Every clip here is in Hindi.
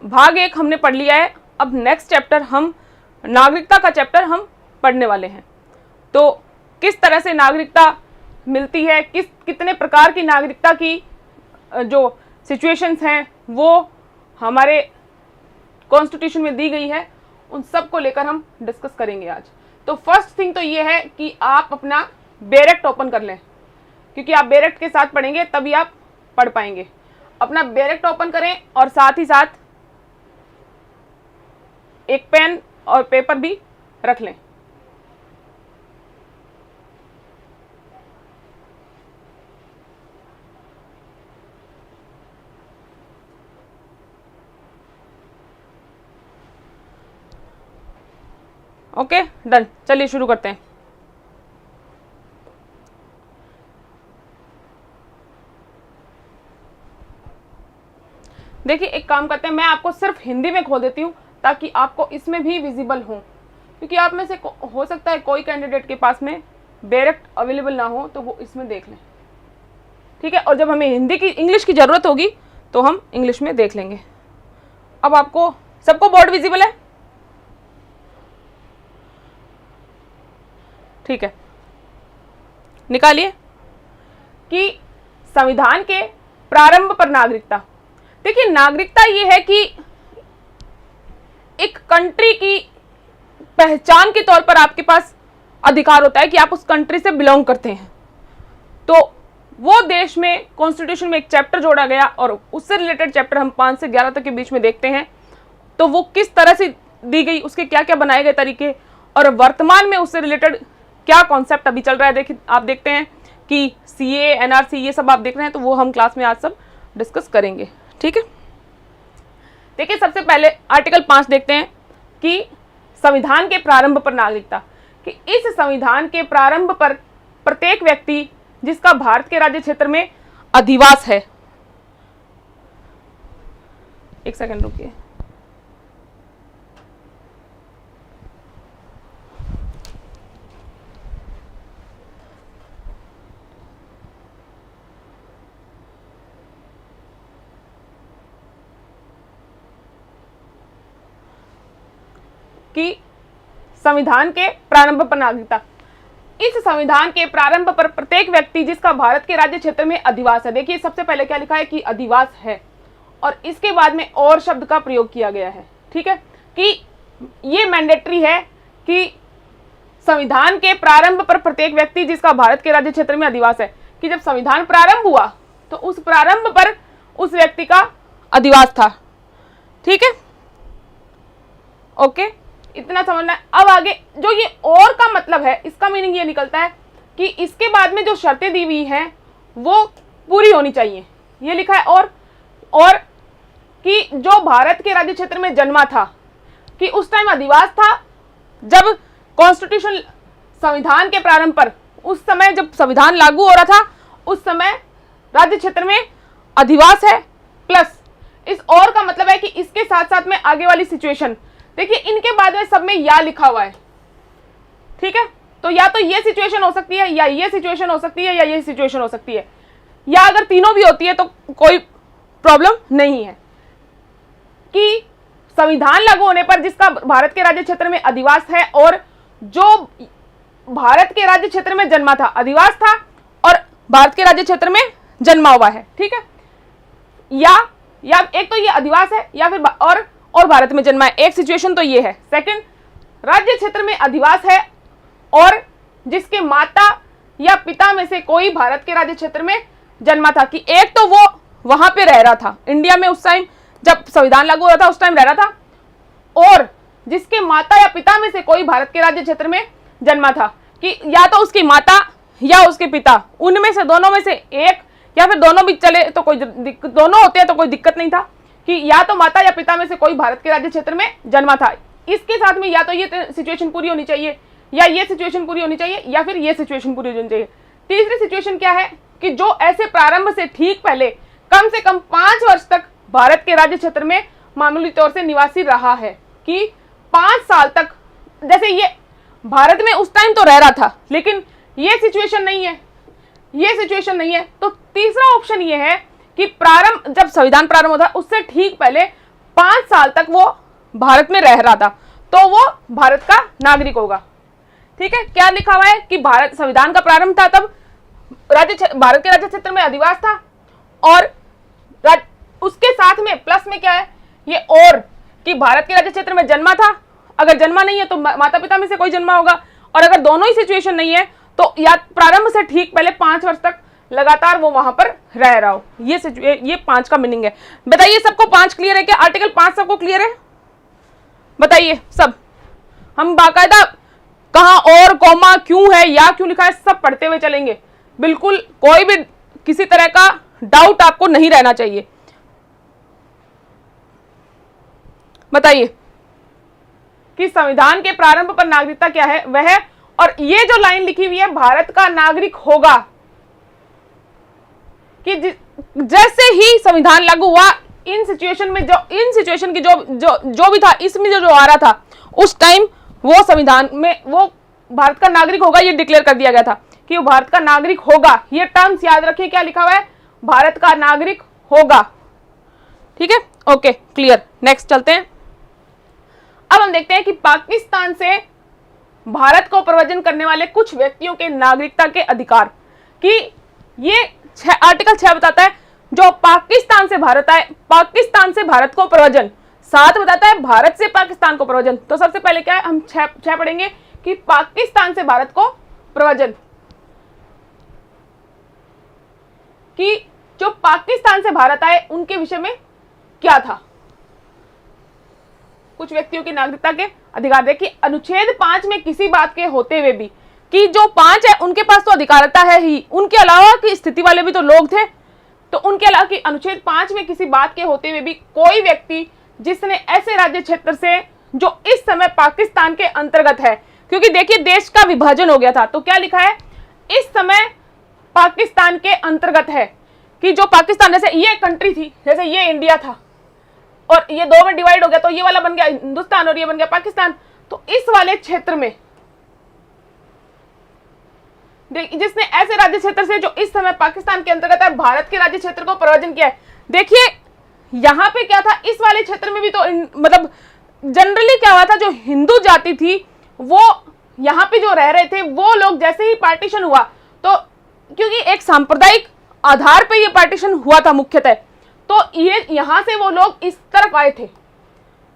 भाग 1 हमने पढ़ लिया है। अब नेक्स्ट चैप्टर हम नागरिकता का चैप्टर हम पढ़ने वाले हैं। तो किस तरह से नागरिकता मिलती है, कितने प्रकार की नागरिकता की जो सिचुएशंस हैं वो हमारे कॉन्स्टिट्यूशन में दी गई है, उन सब को लेकर हम डिस्कस करेंगे आज। तो फर्स्ट थिंग तो ये है कि आप अपना बेरेक्ट ओपन कर लें, क्योंकि आप बेरेक्ट के साथ पढ़ेंगे तभी आप पढ़ पाएंगे। अपना बेरेक्ट ओपन करें और साथ ही साथ एक पेन और पेपर भी रख लें। Okay, done. चलिए शुरू करते हैं। देखिए, एक काम करते हैं, मैं आपको सिर्फ हिंदी में खोल देती हूँ ताकि आपको इसमें भी विजिबल हो, क्योंकि आप में से हो सकता है कोई कैंडिडेट के पास में डायरेक्ट अवेलेबल ना हो, तो वो इसमें देख लें, ठीक है। और जब हमें इंग्लिश की ज़रूरत होगी तो हम इंग्लिश में देख लेंगे। अब आपको सबको बोर्ड विजिबल है? ठीक है, निकालिए कि संविधान के प्रारंभ पर नागरिकता। देखिए, नागरिकता ये है कि एक कंट्री की पहचान के तौर पर आपके पास अधिकार होता है कि आप उस कंट्री से बिलोंग करते हैं। तो वो देश में कॉन्स्टिट्यूशन में एक चैप्टर जोड़ा गया और उससे रिलेटेड चैप्टर हम 5 से 11 तक के बीच में देखते हैं। तो वो किस तरह से दी गई, उसके क्या क्या बनाए गए तरीके, और वर्तमान में उससे रिलेटेड क्या कॉन्सेप्ट अभी चल रहा है। देखिए, आप देखते हैं कि सीए, एनआरसी, ये सब आप देख रहे हैं, तो वो हम क्लास में आज सब डिस्कस करेंगे, ठीक है। देखिए, सबसे पहले आर्टिकल 5 देखते हैं कि संविधान के प्रारंभ पर नागरिकता, कि इस संविधान के प्रारंभ पर प्रत्येक व्यक्ति जिसका भारत के राज्य क्षेत्र में अधिवास है। एक सेकंड रुकिए। कि संविधान के प्रारंभ पर नागरिकता, इस संविधान के प्रारंभ पर प्रत्येक व्यक्ति जिसका भारत के राज्य क्षेत्र में अधिवास है। देखिए, सबसे पहले क्या लिखा है कि अधिवास है, और इसके बाद में और शब्द का प्रयोग किया गया है, ठीक है, कि ये मैंडेटरी है कि संविधान के प्रारंभ पर प्रत्येक व्यक्ति जिसका भारत के राज्य क्षेत्र में अधिवास है, कि जब संविधान प्रारंभ हुआ तो उस प्रारंभ पर उस व्यक्ति का अधिवास था, ठीक है। ओके, इतना समझना है। अब आगे जो ये और का मतलब है, इसका मीनिंग ये निकलता है कि इसके बाद में जो शर्तें दी हुई हैं वो पूरी होनी चाहिए। ये लिखा है और कि जो भारत के राज्य क्षेत्र में जन्मा था, कि उस टाइम अधिवास था जब कॉन्स्टिट्यूशन संविधान के प्रारंभ पर, उस समय जब संविधान लागू हो रहा था उस समय राज्य क्षेत्र में अधिवास है, प्लस इस और का मतलब है कि इसके साथ साथ में आगे वाली सिचुएशन। देखिए, इनके बाद में सब में या लिखा हुआ है, ठीक है। तो या तो ये सिचुएशन हो सकती है, या ये सिचुएशन हो सकती है, या ये सिचुएशन हो सकती है, या अगर तीनों भी होती है तो कोई प्रॉब्लम नहीं है। कि संविधान लागू होने पर जिसका भारत के राज्य क्षेत्र में अधिवास है और जो भारत के राज्य क्षेत्र में जन्मा था, अधिवास था और भारत के राज्य क्षेत्र में जन्मा हुआ है, ठीक है। या एक तो ये अधिवास है या फिर और भारत में जन्मा है, एक सिचुएशन तो ये है। सेकंड, राज्य क्षेत्र में अधिवास है और जिसके माता या पिता में से कोई भारत के राज्य क्षेत्र में जन्मा था, कि एक तो वो वहां पे रह रहा था इंडिया में उस टाइम जब संविधान लागू हो रहा था, उस टाइम रह रहा था, और जिसके माता या पिता में से कोई भारत के राज्य क्षेत्र में जन्मा था, कि या तो उसकी माता या उसके पिता, उनमें से दोनों में से एक, या फिर दोनों भी चले तो कोई दोनों होते हैं तो कोई दिक्कत नहीं था, कि या तो माता या पिता में से कोई भारत के राज्य क्षेत्र में जन्मा था। इसके साथ में या तो ये सिचुएशन पूरी होनी चाहिए, या ये सिचुएशन पूरी होनी चाहिए, या फिर ये सिचुएशन पूरी होनी चाहिए। तीसरी सिचुएशन क्या है कि जो ऐसे प्रारंभ से ठीक पहले कम से कम 5 वर्ष तक भारत के राज्य क्षेत्र में मामूली तौर से निवासी रहा है, कि 5 साल तक, जैसे ये भारत में उस टाइम तो रह रहा था लेकिन ये सिचुएशन नहीं है, ये सिचुएशन नहीं है। तो तीसरा ऑप्शन ये है कि जब संविधान प्रारंभ होता है उससे ठीक पहले 5 साल तक वो भारत में रह रहा था तो वो भारत का नागरिक होगा। ठीक है, क्या लिखा हुआ है कि भारत संविधान का प्रारंभ था तब भारत के राज्य क्षेत्र में अधिवास था, और उसके साथ में प्लस में क्या है ये और कि भारत के राज्य क्षेत्र में जन्मा था, अगर जन्मा नहीं है तो माता पिता में से कोई जन्मा होगा, और अगर दोनों ही सिचुएशन नहीं है तो या प्रारंभ से ठीक पहले 5 वर्ष तक लगातार वो वहां पर रह रहा हो। ये 5 का मीनिंग है। बताइए सबको 5 क्लियर है क्या? आर्टिकल 5 सबको क्लियर है? बताइए सब। हम बाकायदा कहां और कॉमा क्यों है या क्यों लिखा है सब पढ़ते हुए चलेंगे, बिल्कुल कोई भी किसी तरह का डाउट आपको नहीं रहना चाहिए। बताइए कि संविधान के प्रारंभ पर नागरिकता क्या है वह है, और ये जो लाइन लिखी हुई है भारत का नागरिक होगा, कि जैसे ही संविधान लागू हुआ इन सिचुएशन की जो भी था इसमें जो आ रहा था उस टाइम वो संविधान में वो भारत का नागरिक होगा ये डिक्लेयर कर दिया गया था कि वो भारत का नागरिक होगा। ये टर्म्स याद रखिए, क्या लिखा हुआ है? भारत का नागरिक होगा। ठीक है, ओके क्लियर। नेक्स्ट चलते हैं। अब हम देखते हैं कि पाकिस्तान से भारत को प्रव्रजन करने वाले कुछ व्यक्तियों के नागरिकता के अधिकार, कि ये आर्टिकल 6 बताता है जो पाकिस्तान से भारत आए, पाकिस्तान से भारत को प्रव्रजन, 7 बताता है भारत से पाकिस्तान को प्रव्रजन। तो सबसे पहले क्या है, हम 6 पढ़ेंगे कि पाकिस्तान से भारत को प्रव्रजन, कि जो पाकिस्तान से भारत आए उनके विषय में क्या था, कुछ व्यक्तियों की नागरिकता के अधिकार। देखिए अनुच्छेद 5 में किसी बात के होते हुए भी कि जो 5 है उनके पास तो अधिकारता है ही, उनके अलावा की स्थिति वाले भी तो लोग थे, तो उनके अलावा की अनुच्छेद 5 में किसी बात के होते हुए भी कोई व्यक्ति जिसने ऐसे राज्य क्षेत्र से जो इस समय पाकिस्तान के अंतर्गत है, क्योंकि देखिए देश का विभाजन हो गया था, तो क्या लिखा है इस समय पाकिस्तान के अंतर्गत है, कि जो पाकिस्तान जैसे ये कंट्री थी, जैसे ये इंडिया था और ये 2 में डिवाइड हो गया तो ये वाला बन गया हिंदुस्तान और ये बन गया पाकिस्तान, तो इस वाले क्षेत्र में जिसने ऐसे राज्य क्षेत्र से जो इस समय पाकिस्तान के अंतर्गत है भारत के राज्य क्षेत्र को प्रव्रजन किया है। देखिए यहां पे क्या था, इस वाले क्षेत्र में भी तो मतलब जनरली क्या हुआ था, जो हिंदू जाति थी वो यहाँ पे जो रह रहे थे वो लोग जैसे ही पार्टीशन हुआ, तो क्योंकि एक सांप्रदायिक आधार पे ये पार्टीशन हुआ था मुख्यतः, तो ये यहां से वो लोग इस तरफ आए थे,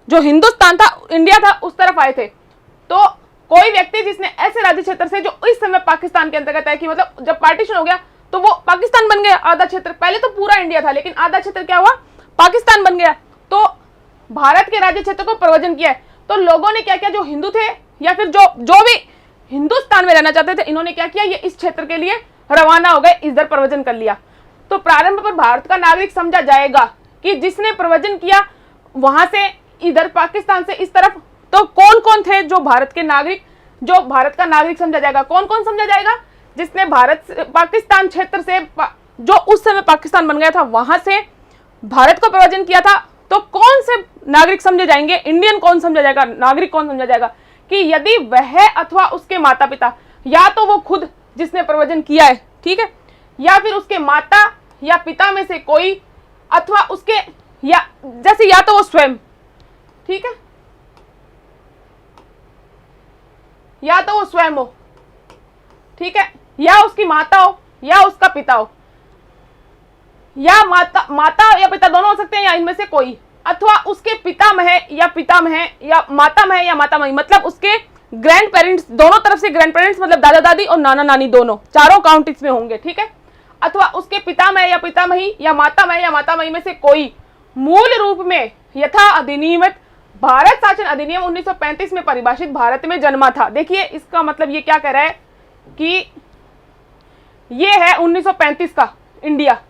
जो हिंदुस्तान था इंडिया था उस तरफ आए थे। तो कोई व्यक्ति जिसने ऐसे राज्य क्षेत्र से जो इस समय पाकिस्तान के अंतर्गत है, कि मतलब जब पार्टीशन हो गया तो वो पाकिस्तान बन गया आधा क्षेत्र, पहले तो पूरा इंडिया था लेकिन आधा क्षेत्र क्या हुआ पाकिस्तान बन गया, तो भारत के राज्य क्षेत्र को प्रव्रजन किया है। तो लोगों ने क्या किया, जो हिंदू थे या फिर जो भी हिंदुस्तान में रहना चाहते थे, इन्होंने क्या किया, ये इस क्षेत्र के लिए रवाना हो गए, इधर प्रव्रजन कर लिया। तो प्रारंभ पर भारत का नागरिक समझा जाएगा कि जिसने प्रव्रजन किया वहां से इधर पाकिस्तान से इस तरफ, तो कौन कौन थे जो भारत के नागरिक, जो भारत का नागरिक समझा जाएगा, कौन कौन समझा जाएगा, जिसने पाकिस्तान क्षेत्र से जो उस समय पाकिस्तान बन गया था वहां से भारत को प्रव्रजन किया था, तो कौन से नागरिक समझे जाएंगे, इंडियन कौन समझा जाएगा, नागरिक कौन समझा जाएगा, कि यदि वह अथवा उसके माता पिता, या तो वो खुद जिसने प्रव्रजन किया है, ठीक है, या फिर उसके माता या पिता में से कोई, अथवा उसके या तो वो स्वयं, ठीक है, या तो वो स्वयं हो, ठीक है, या उसकी माता हो या उसका पिता हो, या माता या पिता दोनों हो सकते हैं, या इनमें से कोई, अथवा उसके पितामह या पितामह या मातामह या मातामही, मतलब उसके ग्रैंड पेरेंट्स, दोनों तरफ से ग्रैंड पेरेंट्स मतलब दादा दादी और नाना नानी दोनों, चारों काउंट इसमें होंगे, ठीक है, अथवा उसके पितामह या पितामही या मातामही में से कोई मूल रूप में यथा अधिनियमित भारत शासन अधिनियम 1935 में परिभाषित भारत में जन्मा था। देखिए इसका मतलब ये क्या कह रहा है कि ये है 1935 का इंडिया,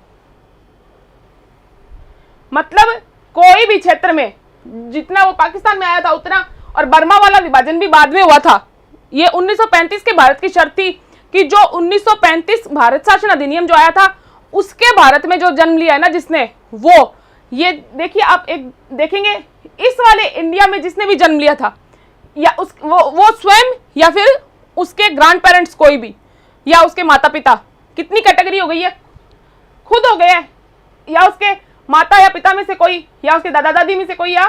मतलब कोई भी क्षेत्र में जितना वो पाकिस्तान में आया था उतना, और बर्मा वाला विभाजन भी बाद में हुआ था। ये 1935 के भारत की शर्त थी कि जो 1935 भारत शासन अधिनियम जो आया था उसके भारत में जो जन्म लिया है ना जिसने, वो ये देखिए आप एक देखेंगे इस वाले इंडिया में जिसने भी जन्म लिया था, या वो स्वयं या फिर उसके ग्रैंड पेरेंट्स कोई भी, या उसके माता पिता, कितनी कैटेगरी हो गई है, खुद हो गए, या उसके माता या पिता में से कोई, या उसके दादा दादी में से कोई, या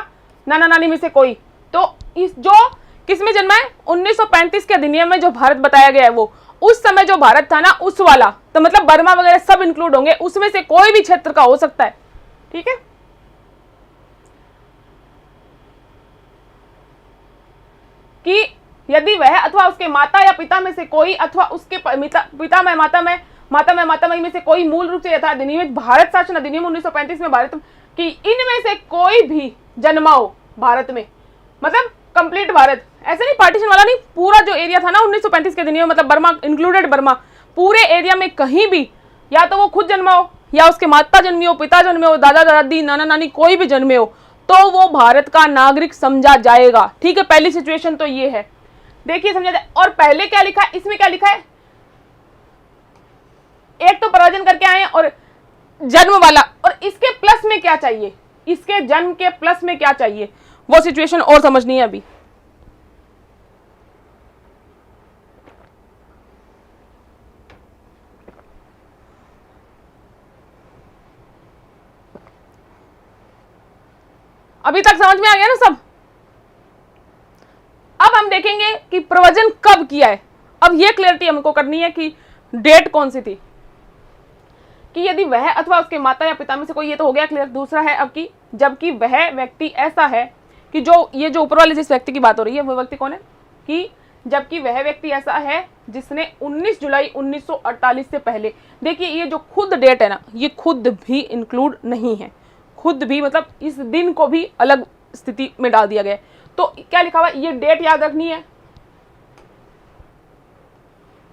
नाना नानी में से कोई। तो इस जो किस में जन्मा है, 1935 के अधिनियम में जो भारत बताया गया है वो उस समय जो भारत था ना उस वाला, तो मतलब बर्मा वगैरह सब इंक्लूड होंगे, उसमें से कोई भी क्षेत्र का हो सकता है। ठीक है, कि यदि वह अथवा उसके माता या पिता में से कोई अथवा उसके पिता में मातामही में से कोई मूल रूप से यथा अधिनियमित भारत शासन अधिनियम 1935 में भारत कि इनमें से कोई भी जन्मा हो भारत में, मतलब कंप्लीट भारत, ऐसे नहीं पार्टीशन वाला नहीं, पूरा जो एरिया था ना 1935 के अधिनियम मतलब बर्मा इंक्लूडेड बर्मा, पूरे एरिया में कहीं भी या तो वो खुद जन्मा हो या उसके माता जन्मी हो, पिता जन्मे हो, दादा दादी नाना नानी कोई भी जन्मे हो, तो वो भारत का नागरिक समझा जाएगा। ठीक है, पहली सिचुएशन तो ये है, देखिए समझा जाए। और पहले क्या लिखा है, इसमें क्या लिखा है, एक तो प्रयोजन करके आए और जन्म वाला, और इसके प्लस में क्या चाहिए, इसके जन्म के प्लस में क्या चाहिए, वो सिचुएशन और समझनी है अभी। अभी तक समझ में आ गया ना सब। अब हम देखेंगे कि प्रवचन कब किया है। अब ये क्लियरिटी हमको करनी है कि डेट कौन सी थी, कि यदि वह अथवा उसके माता या पिता में से कोई, ये तो हो गया क्लियर। दूसरा है अब कि जबकि वह व्यक्ति ऐसा है कि जो ये जो ऊपर वाले जिस व्यक्ति की बात हो रही है वो व्यक्ति कौन है, कि जबकि वह व्यक्ति ऐसा है जिसने 19 जुलाई 1948 से पहले, देखिए ये जो खुद डेट है ना ये खुद भी इंक्लूड नहीं है, खुद भी मतलब इस दिन को भी अलग स्थिति में डाल दिया गया है। तो क्या लिखा हुआ है, ये डेट याद रखनी है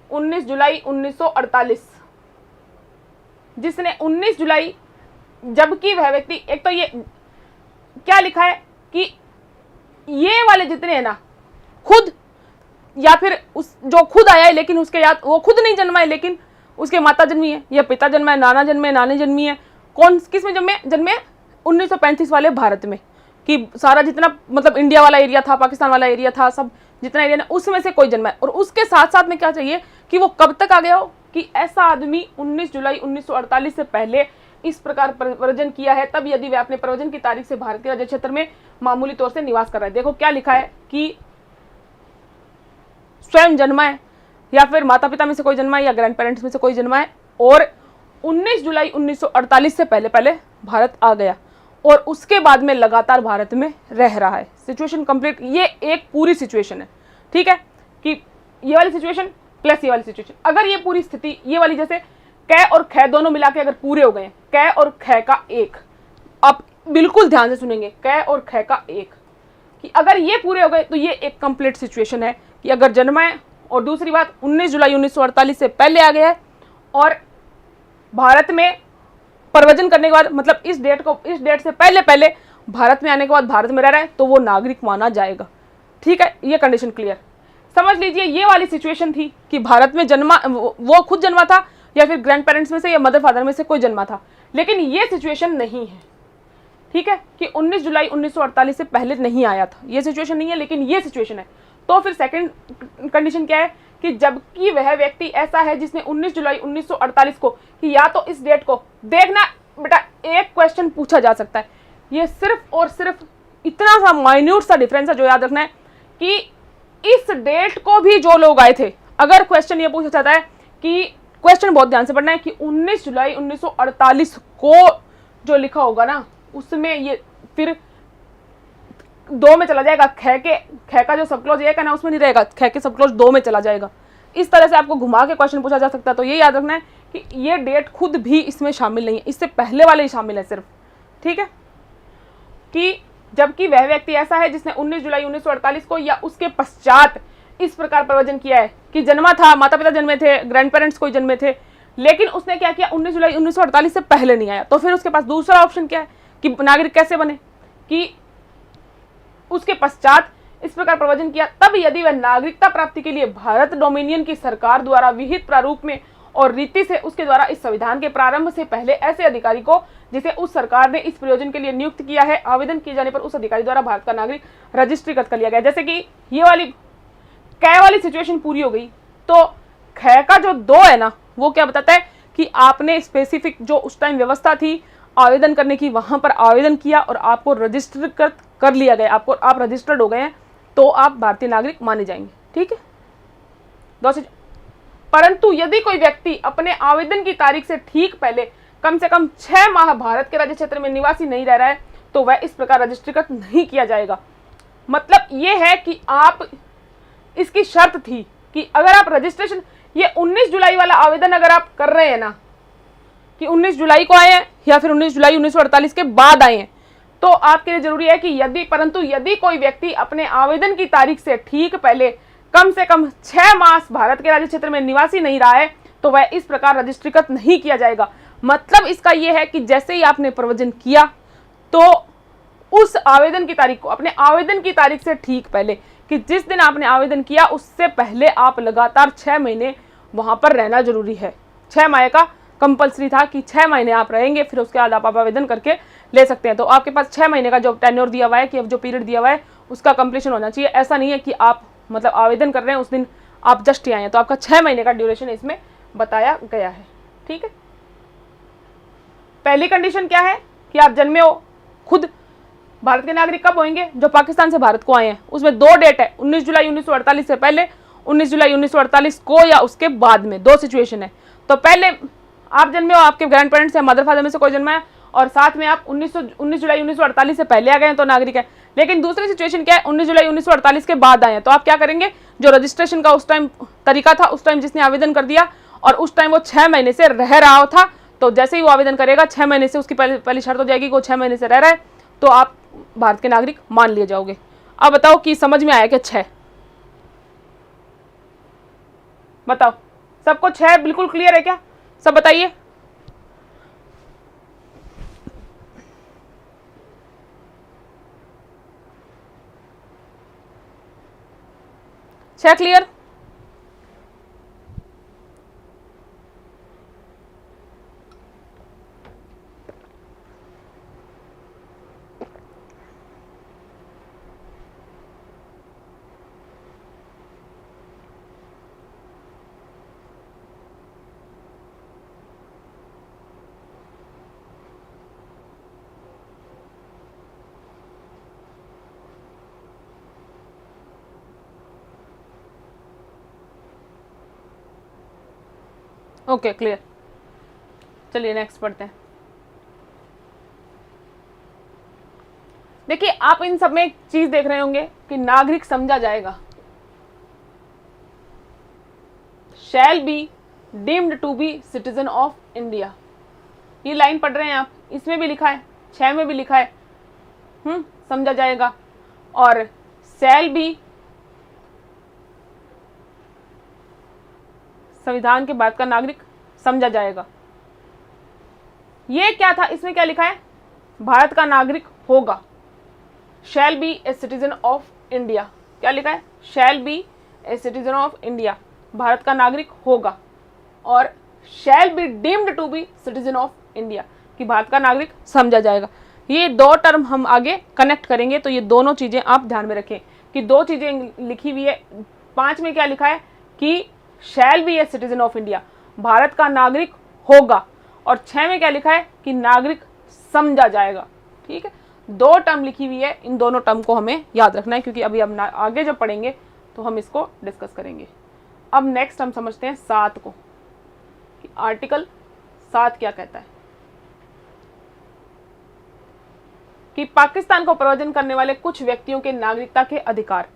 19 जुलाई 1948, जिसने 19 जुलाई, जबकि वह व्यक्ति, एक तो ये क्या लिखा है कि ये वाले जितने हैं ना खुद, या फिर उस जो खुद आया है लेकिन उसके याद वो खुद नहीं जन्मा है लेकिन उसके माता जन्मी है या पिता जन्मा है, नाना जन्मे है, नानी जन्मी है, कौन किस में जन्मे 1935 वाले भारत में, कि सारा जितना मतलब इंडिया वाला एरिया था, पाकिस्तान वाला एरिया था, सब जितना एरिया ना उसमें से कोई जन्मा है। और उसके साथ साथ में क्या चाहिए कि वो कब तक आ गया हो, कि ऐसा आदमी 19 जुलाई 1948 से पहले इस प्रकार प्रव्रजन किया है, तब यदि वह अपने प्रव्रजन की तारीख से भारत के राज्य क्षेत्र में मामूली तौर से निवास कर रहा है। देखो क्या लिखा है कि स्वयं जन्मा है या फिर माता पिता में से कोई जन्मा है या ग्रैंड पेरेंट्स में से कोई जन्मा है, और 19 जुलाई 1948 से पहले पहले भारत आ गया और उसके बाद में लगातार भारत में रह रहा है। सिचुएशन कंप्लीट, ये एक पूरी सिचुएशन है। ठीक है, कि ये वाली सिचुएशन प्लस ये वाली सिचुएशन, अगर ये पूरी स्थिति ये वाली, जैसे कै और ख दोनों मिला के अगर पूरे हो गए, कै और ख का एक, आप बिल्कुल ध्यान से सुनेंगे, कै और ख का एक, कि अगर ये पूरे हो गए तो ये एक कंप्लीट सिचुएशन है कि अगर जन्मा है, और दूसरी बात 19 जुलाई 1948 से पहले आ गया है और भारत में प्रव्रजन करने के बाद, मतलब इस डेट से पहले पहले भारत में आने के बाद भारत में रह रहा है, तो वो नागरिक माना जाएगा। ठीक है, ये कंडीशन क्लियर समझ लीजिए। ये वाली सिचुएशन थी कि भारत में जन्मा, वो खुद जन्मा था या फिर ग्रैंड पेरेंट्स में से या मदर फादर में से कोई जन्मा था, लेकिन ये सिचुएशन नहीं है। ठीक है, कि 19 जुलाई 1948 से पहले नहीं आया था, ये सिचुएशन नहीं है, लेकिन ये सिचुएशन है। तो फिर सेकंड कंडीशन क्या है कि जबकि वह व्यक्ति ऐसा है जिसने 19 जुलाई 1948 को, कि या तो इस डेट को देखना बेटा, एक क्वेश्चन पूछा जा सकता है, ये सिर्फ और सिर्फ इतना सा माइन्यूट सा डिफरेंस है जो याद रखना है कि इस डेट को भी जो लोग आए थे, अगर क्वेश्चन ये पूछा जाता है कि क्वेश्चन बहुत ध्यान से पढ़ना है कि 19 जुलाई 1948 को जो लिखा होगा ना उसमें ये फिर दो में चला जाएगा, ख का जो सब क्लॉज एक है ना उसमें नहीं रहेगा, ख के सब क्लॉज दो में चला जाएगा। इस तरह से आपको घुमा के क्वेश्चन पूछा जा सकता है। तो ये याद रखना है कि ये डेट खुद भी इसमें शामिल नहीं है, इससे पहले वाले ही शामिल है सिर्फ। ठीक है, कि जबकि वह व्यक्ति ऐसा है जिसने 19 जुलाई 1948 को या उसके पश्चात इस प्रकार प्रवचन किया है कि जन्मा था, माता पिता जन्मे थे, ग्रैंड पेरेंट्स कोई जन्मे थे, लेकिन उसने क्या किया 19 जुलाई 1948 से पहले नहीं आया, तो फिर उसके पास दूसरा ऑप्शन क्या है कि नागरिक कैसे बने, कि उसके पश्चात इस प्रकार प्रवचन किया, तब यदि वह नागरिकता प्राप्ति के लिए भारत डोमिनियन की सरकार द्वारा विहित प्रारूप में और रीति से उसके द्वारा इस संविधान के प्रारंभ से पहले ऐसे अधिकारी को जिसे उस सरकार ने इस प्रयोजन के लिए नियुक्त किया है, आवेदन किए जाने पर उस अधिकारी द्वारा भारत का नागरिक रजिस्ट्रीकृत कर लिया गया। जैसे कि ये वाली कै वाली सिचुएशन पूरी हो गई, तो ख का जो दो है ना वो क्या बताता है कि आपने स्पेसिफिक जो उस टाइम व्यवस्था थी आवेदन करने की, वहां पर आवेदन किया और आपको रजिस्टर कर लिया गया, आप रजिस्टर्ड हो गए हैं, तो आप भारतीय नागरिक माने जाएंगे। ठीक है, परंतु यदि कोई व्यक्ति अपने आवेदन की तारीख से ठीक पहले कम से कम 6 माह भारत के राज्य क्षेत्र में निवासी नहीं रह रहा है, तो वह इस प्रकार रजिस्ट्रीकृत नहीं किया जाएगा। मतलब यह है कि आप, इसकी शर्त थी कि अगर आप रजिस्ट्रेशन, ये 19 जुलाई वाला आवेदन अगर आप कर रहे हैं ना, कि 19 जुलाई को आए हैं या फिर 19 जुलाई 1948 के बाद आए हैं, तो आपके लिए जरूरी है कि परंतु यदि कोई व्यक्ति अपने आवेदन की तारीख से ठीक पहले कम से कम 6 मास भारत के राज्य क्षेत्र में निवासी नहीं रहा है, तो वह इस प्रकार रजिस्ट्रीकृत नहीं किया जाएगा। मतलब इसका यह है कि जैसे ही आपने प्रव्रजन किया, तो उस आवेदन की तारीख को, अपने आवेदन की तारीख से ठीक पहले, कि जिस दिन आपने आवेदन किया उससे पहले आप लगातार 6 महीने वहां पर रहना जरूरी है। 6 माह का कंपलसरी था कि 6 महीने आप रहेंगे, फिर उसके बाद आप आवेदन करके ले सकते हैं। तो आपके पास 6 महीने का जो टेन्योर दिया हुआ है, कि जो पीरियड दिया हुआ है, उसका कंप्लीशन होना चाहिए। ऐसा नहीं है कि आप मतलब आवेदन कर रहे हैं उस दिन आप जस्ट आए हैं, तो आपका 6 महीने का ड्यूरेशन इसमें बताया गया है। ठीक है, पहली कंडीशन क्या है कि आप जन्मे हो, खुद भारत के नागरिक कब होंगे, जो पाकिस्तान से भारत को आए हैं। उसमें 2 डेट है, 19 जुलाई 1948 से पहले, 19 जुलाई 1948 को या उसके बाद में, 2 सिचुएशन है। तो पहले आप जन्मे हो, आपके ग्रैंड पेरेंट्स या मदर फादर में से कोई जन्मा है, और साथ में आप 19 जुलाई 1948 से पहले आ गए हैं तो नागरिक है। लेकिन दूसरी सिचुएशन क्या है, 19 जुलाई 1948 के बाद आए हैं, तो आप क्या करेंगे, जो रजिस्ट्रेशन का उस टाइम तरीका था, उस टाइम जिसने आवेदन कर दिया और उस टाइम वो 6 महीने से रह रहा था, तो जैसे ही वो आवेदन करेगा 6 महीने से, उसकी पहली शर्त हो जाएगी कि वो 6 महीने से रह रहा है, तो आप भारत के नागरिक मान लिए जाओगे। अब बताओ कि समझ में आया कि 6, बताओ सबको 6 बिल्कुल क्लियर है क्या, सब बताइए। क्लियर? Okay, clear. चलिए नेक्स्ट पढ़ते हैं। देखिए, आप इन सब में एक चीज देख रहे होंगे कि नागरिक समझा जाएगा, shall be deemed to be citizen of India. ये लाइन पढ़ रहे हैं आप, इसमें भी लिखा है, 6 में भी लिखा है, समझा जाएगा। और शैल बी संविधान के बाद का नागरिक समझा जाएगा। ये क्या था, इसमें क्या लिखा है, भारत का नागरिक होगा, shall be a citizen of India. क्या लिखा है, shall be a citizen of India, Bharat का नागरिक होगा, और shall be deemed to be citizen of India, कि भारत का नागरिक समझा जाएगा। ये 2 टर्म हम आगे कनेक्ट करेंगे, तो ये दोनों चीजें आप ध्यान में रखें कि 2 चीजें लिखी हुई है। 5 में क्या लिखा है कि शैल be a citizen of India, Bharat का नागरिक होगा, और 6 में क्या लिखा है कि नागरिक समझा जाएगा। ठीक है, 2 टर्म लिखी हुई है, इन दोनों टर्म को हमें याद रखना है, क्योंकि अभी हम आगे जब पढ़ेंगे तो हम इसको डिस्कस करेंगे। अब नेक्स्ट हम समझते हैं 7 को, कि आर्टिकल 7 क्या कहता है, कि पाकिस्तान को प्रव्रजन करने वाले कुछ व्यक्तियों के नागरिकता के अधिकार,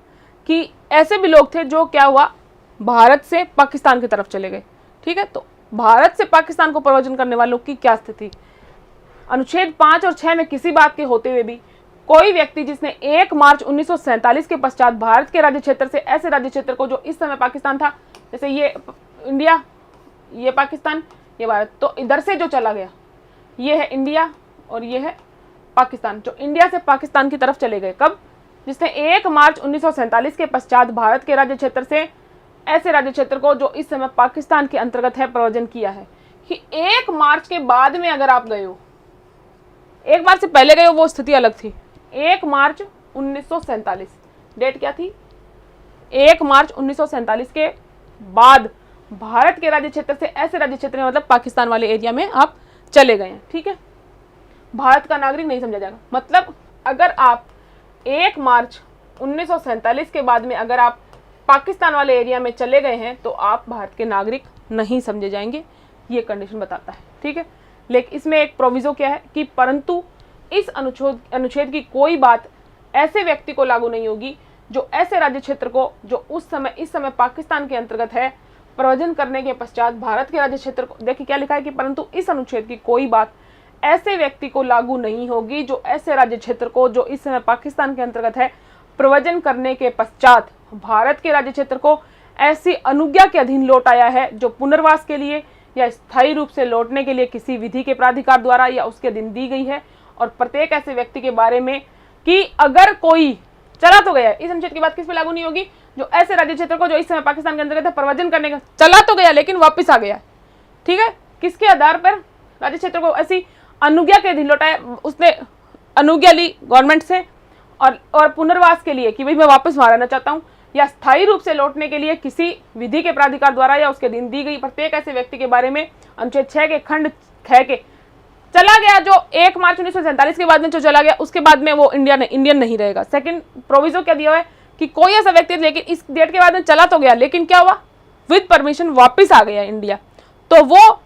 कि ऐसे भी लोग थे जो क्या हुआ, भारत से पाकिस्तान की तरफ चले गए। ठीक है, तो भारत से पाकिस्तान को प्रव्रजन करने वालों की क्या स्थिति, अनुच्छेद 5 और 6 में किसी बात के होते हुए भी कोई व्यक्ति जिसने 1 मार्च 1947 के पश्चात भारत के राज्य क्षेत्र से ऐसे राज्य क्षेत्र को जो इस समय पाकिस्तान था, जैसे ये इंडिया, ये पाकिस्तान, ये भारत, तो इधर से जो चला गया, ये है इंडिया और ये है पाकिस्तान, जो इंडिया से पाकिस्तान की तरफ चले गए, कब, जिसने 1 मार्च 1947 के पश्चात भारत के राज्य क्षेत्र से ऐसे राज्य क्षेत्र को जो इस समय पाकिस्तान के अंतर्गत है प्रव्रजन किया है। कि 1 मार्च के बाद में अगर आप गए हो, 1 मार्च से पहले गए हो, वो स्थिति अलग थी। 1 मार्च 1947 डेट क्या थी, 1 मार्च 1947 के बाद भारत के राज्य क्षेत्र से ऐसे राज्य क्षेत्र में, मतलब पाकिस्तान वाले एरिया में आप चले गए हैं। ठीक है, भारत का नागरिक नहीं समझा जाएगा। मतलब अगर आप 1 मार्च 1947 के बाद में अगर आप पाकिस्तान वाले एरिया में चले गए हैं तो आप भारत के नागरिक नहीं समझे जाएंगे, ये कंडीशन बताता है। ठीक है, लेकिन इसमें एक प्रोविजो क्या है कि परंतु इस अनुच्छेद की कोई बात ऐसे व्यक्ति को लागू नहीं होगी जो ऐसे राज्य क्षेत्र को जो इस समय पाकिस्तान के अंतर्गत है प्रवचन करने के पश्चात भारत के राज्य क्षेत्र को, देखिए क्या लिखा है कि परंतु इस अनुच्छेद की कोई बात ऐसे व्यक्ति को लागू नहीं होगी जो ऐसे राज्य क्षेत्र को जो इस समय पाकिस्तान के अंतर्गत है प्रवचन करने के पश्चात भारत के राज्य क्षेत्र को ऐसी अनुज्ञा के अधीन लौट आया है जो पुनर्वास के लिए या स्थायी रूप से लौटने के लिए किसी विधि के प्राधिकार द्वारा या उसके अधीन दी गई है। और प्रत्येक ऐसे व्यक्ति के बारे में कि अगर कोई चला तो गया, इस अनुच्छेद की बात किस पे लागू नहीं होगी, जो ऐसे राज्य क्षेत्र को जो इस समय पाकिस्तान के अंतर्गत है प्रवचन करने का, चला तो गया लेकिन वापस आ गया। ठीक है, किसके आधार पर राज्य क्षेत्र को ऐसी अनुज्ञा के अधीन लौटाया, उसने अनुज्ञा ली गवर्नमेंट से और पुनर्वास के लिए कि भाई मैं वापस वहां रहना चाहता हूं, या स्थायी रूप से लौटने के लिए किसी विधि के प्राधिकार द्वारा या उसके अधीन दी गई प्रत्येक ऐसे व्यक्ति के बारे में अनुच्छेद 6 के खंड 6 के चला गया, जो 1 मार्च 1947 के बाद में जो चला गया उसके बाद में वो इंडियन नहीं रहेगा। सेकंड प्रोविजो क्या दिया हुआ है कि कोई ऐसा व्यक्ति लेकिन इस डेट के बाद में चला तो गया लेकिन क्या हुआ, विद परमिशन वापिस आ गया इंडिया, तो वो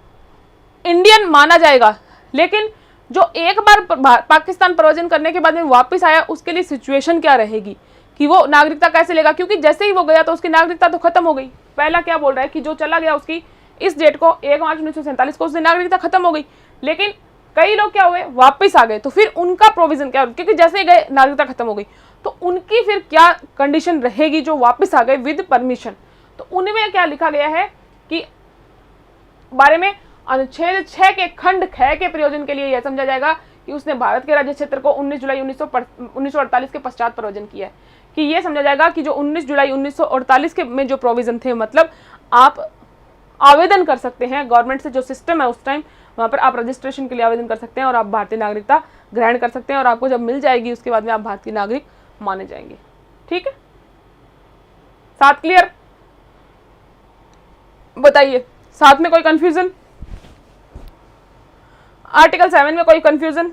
इंडियन माना जाएगा। लेकिन जो एक बार पाकिस्तान प्रवचन करने के बाद में वापस आया उसके लिए सिचुएशन क्या रहेगी कि वो नागरिकता कैसे लेगा, क्योंकि जैसे ही वो गया तो उसकी नागरिकता तो खत्म हो गई। पहला क्या बोल रहा है कि जो चला गया उसकी इस डेट को 1 मार्च 1947 को उसकी नागरिकता खत्म हो गई, लेकिन कई लोग क्या हुए वापस आ गए, तो फिर उनका प्रोविजन क्या, क्योंकि जैसे ही गए नागरिकता खत्म हो गई, तो उनकी फिर क्या कंडीशन रहेगी जो वापस आ गए विद परमिशन। तो उनमें क्या लिखा गया है कि बारे में अनुच्छेद 6 के खंड 6 के प्रयोजन के लिए यह समझा जाएगा कि उसने भारत के राज्य क्षेत्र को 19 जुलाई 1948 के पश्चात प्रवचन किया है, कि यह समझा जाएगा कि जो 19 जुलाई 1948 के में जो प्रोविजन थे, मतलब आप आवेदन कर सकते हैं गवर्नमेंट से, जो सिस्टम है उस टाइम वहां पर आप रजिस्ट्रेशन के लिए आवेदन कर सकते हैं और आप भारतीय नागरिकता ग्रहण कर सकते हैं और आपको जब मिल जाएगी उसके बाद में आप भारतीय नागरिक माने जाएंगे। ठीक है, 7 क्लियर, बताइए 7 में कोई कंफ्यूजन, आर्टिकल 7 में कोई कंफ्यूजन?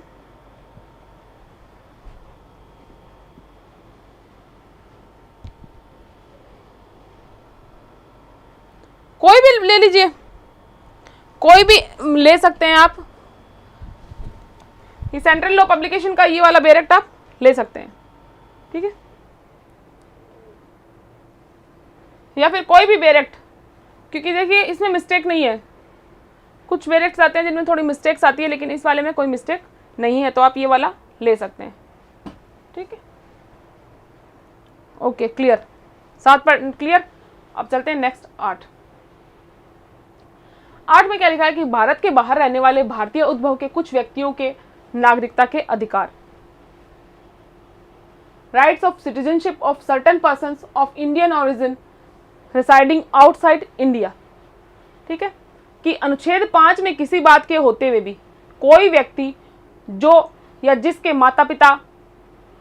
कोई भी ले लीजिए, कोई भी ले सकते हैं आप, ये सेंट्रल लॉ पब्लिकेशन का ये वाला बेरेक्ट आप ले सकते हैं। ठीक है, या फिर कोई भी बेरेक्ट, क्योंकि देखिए इसमें मिस्टेक नहीं है, कुछ बेरेक्ट्स आते हैं जिनमें थोड़ी मिस्टेक्स आती है लेकिन इस वाले में कोई मिस्टेक नहीं है, तो आप ये वाला ले सकते हैं। ठीक है, ओके क्लियर, 7 पर क्लियर। अब चलते हैं नेक्स्ट 8 में क्या लिखा है कि भारत के बाहर रहने वाले भारतीय उद्भव के कुछ व्यक्तियों के नागरिकता के अधिकार, rights of citizenship of certain persons of Indian origin residing outside India. ठीक है, कि अनुच्छेद 5 में किसी बात के होते हुए भी कोई व्यक्ति जो या जिसके माता पिता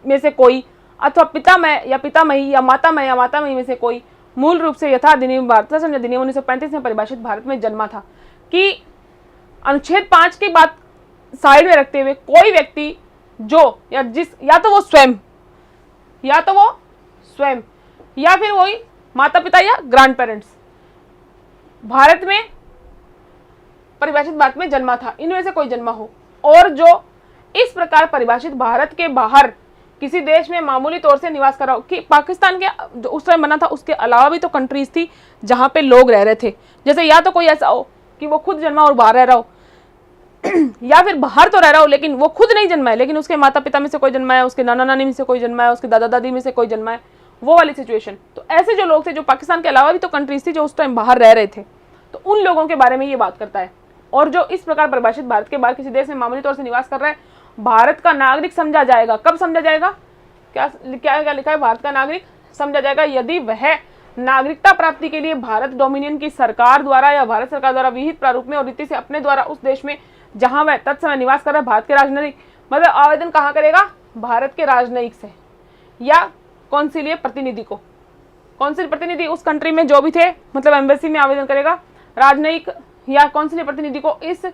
में से कोई अथवा पितामह या पितामही या मातामही में से कोई मूल रूप से यथा अधिनियम भारत संविधान अधिनियम 1935 में परिभाषित भारत में जन्मा था, कि अनुच्छेद 5 की बात साइड में रखते हुए कोई व्यक्ति जो या तो वो स्वयं या फिर वही माता पिता या ग्रैंड पेरेंट्स भारत में परिभाषित भारत में जन्मा था, इनमें से कोई जन्मा हो, और जो इस प्रकार परिभाषित भारत के बाहर किसी देश में मामूली तौर से निवास कर रहा हो, कि पाकिस्तान के जो उस टाइम बना था उसके अलावा भी तो कंट्रीज थी जहां पे लोग रह रहे थे, जैसे या तो कोई ऐसा हो कि वो खुद जन्मा और बाहर रह रहा हो या फिर बाहर तो रह रहा हो लेकिन वो खुद नहीं जन्मा है लेकिन उसके माता पिता में से कोई जन्मा है, उसके नाना नानी में से कोई जन्मा है, उसके दादा दादी में से कोई जन्मा है, वो वाली सिचुएशन। तो ऐसे जो लोग थे जो पाकिस्तान के अलावा भी तो कंट्रीज थी जो उस टाइम बाहर रह रहे थे, तो उन लोगों के बारे में ये बात करता है। और जो इस प्रकार परिभाषित भारत के बाहर किसी देश में मामूली तौर से निवास कर रहा है, भारत का नागरिक समझा जाएगा। कब समझा जाएगा? क्या लिखा है? भारत का नागरिक समझा जाएगा यदि वह नागरिकता प्राप्ति के लिए भारत डोमिनियन की सरकार द्वारा या भारत सरकार द्वारा विहित प्रारूप में और रीति से अपने द्वारा उस देश में जहां वह तत्समय निवास कर रहा है भारत के राजनयिक, मतलब आवेदन कहां करेगा? भारत के राजनयिक से या कौंसिलीय प्रतिनिधि को, कौंसिल प्रतिनिधि उस कंट्री में जो भी थे, मतलब एम्बेसी में आवेदन करेगा, राजनयिक या कौंसिलीय प्रतिनिधि को इस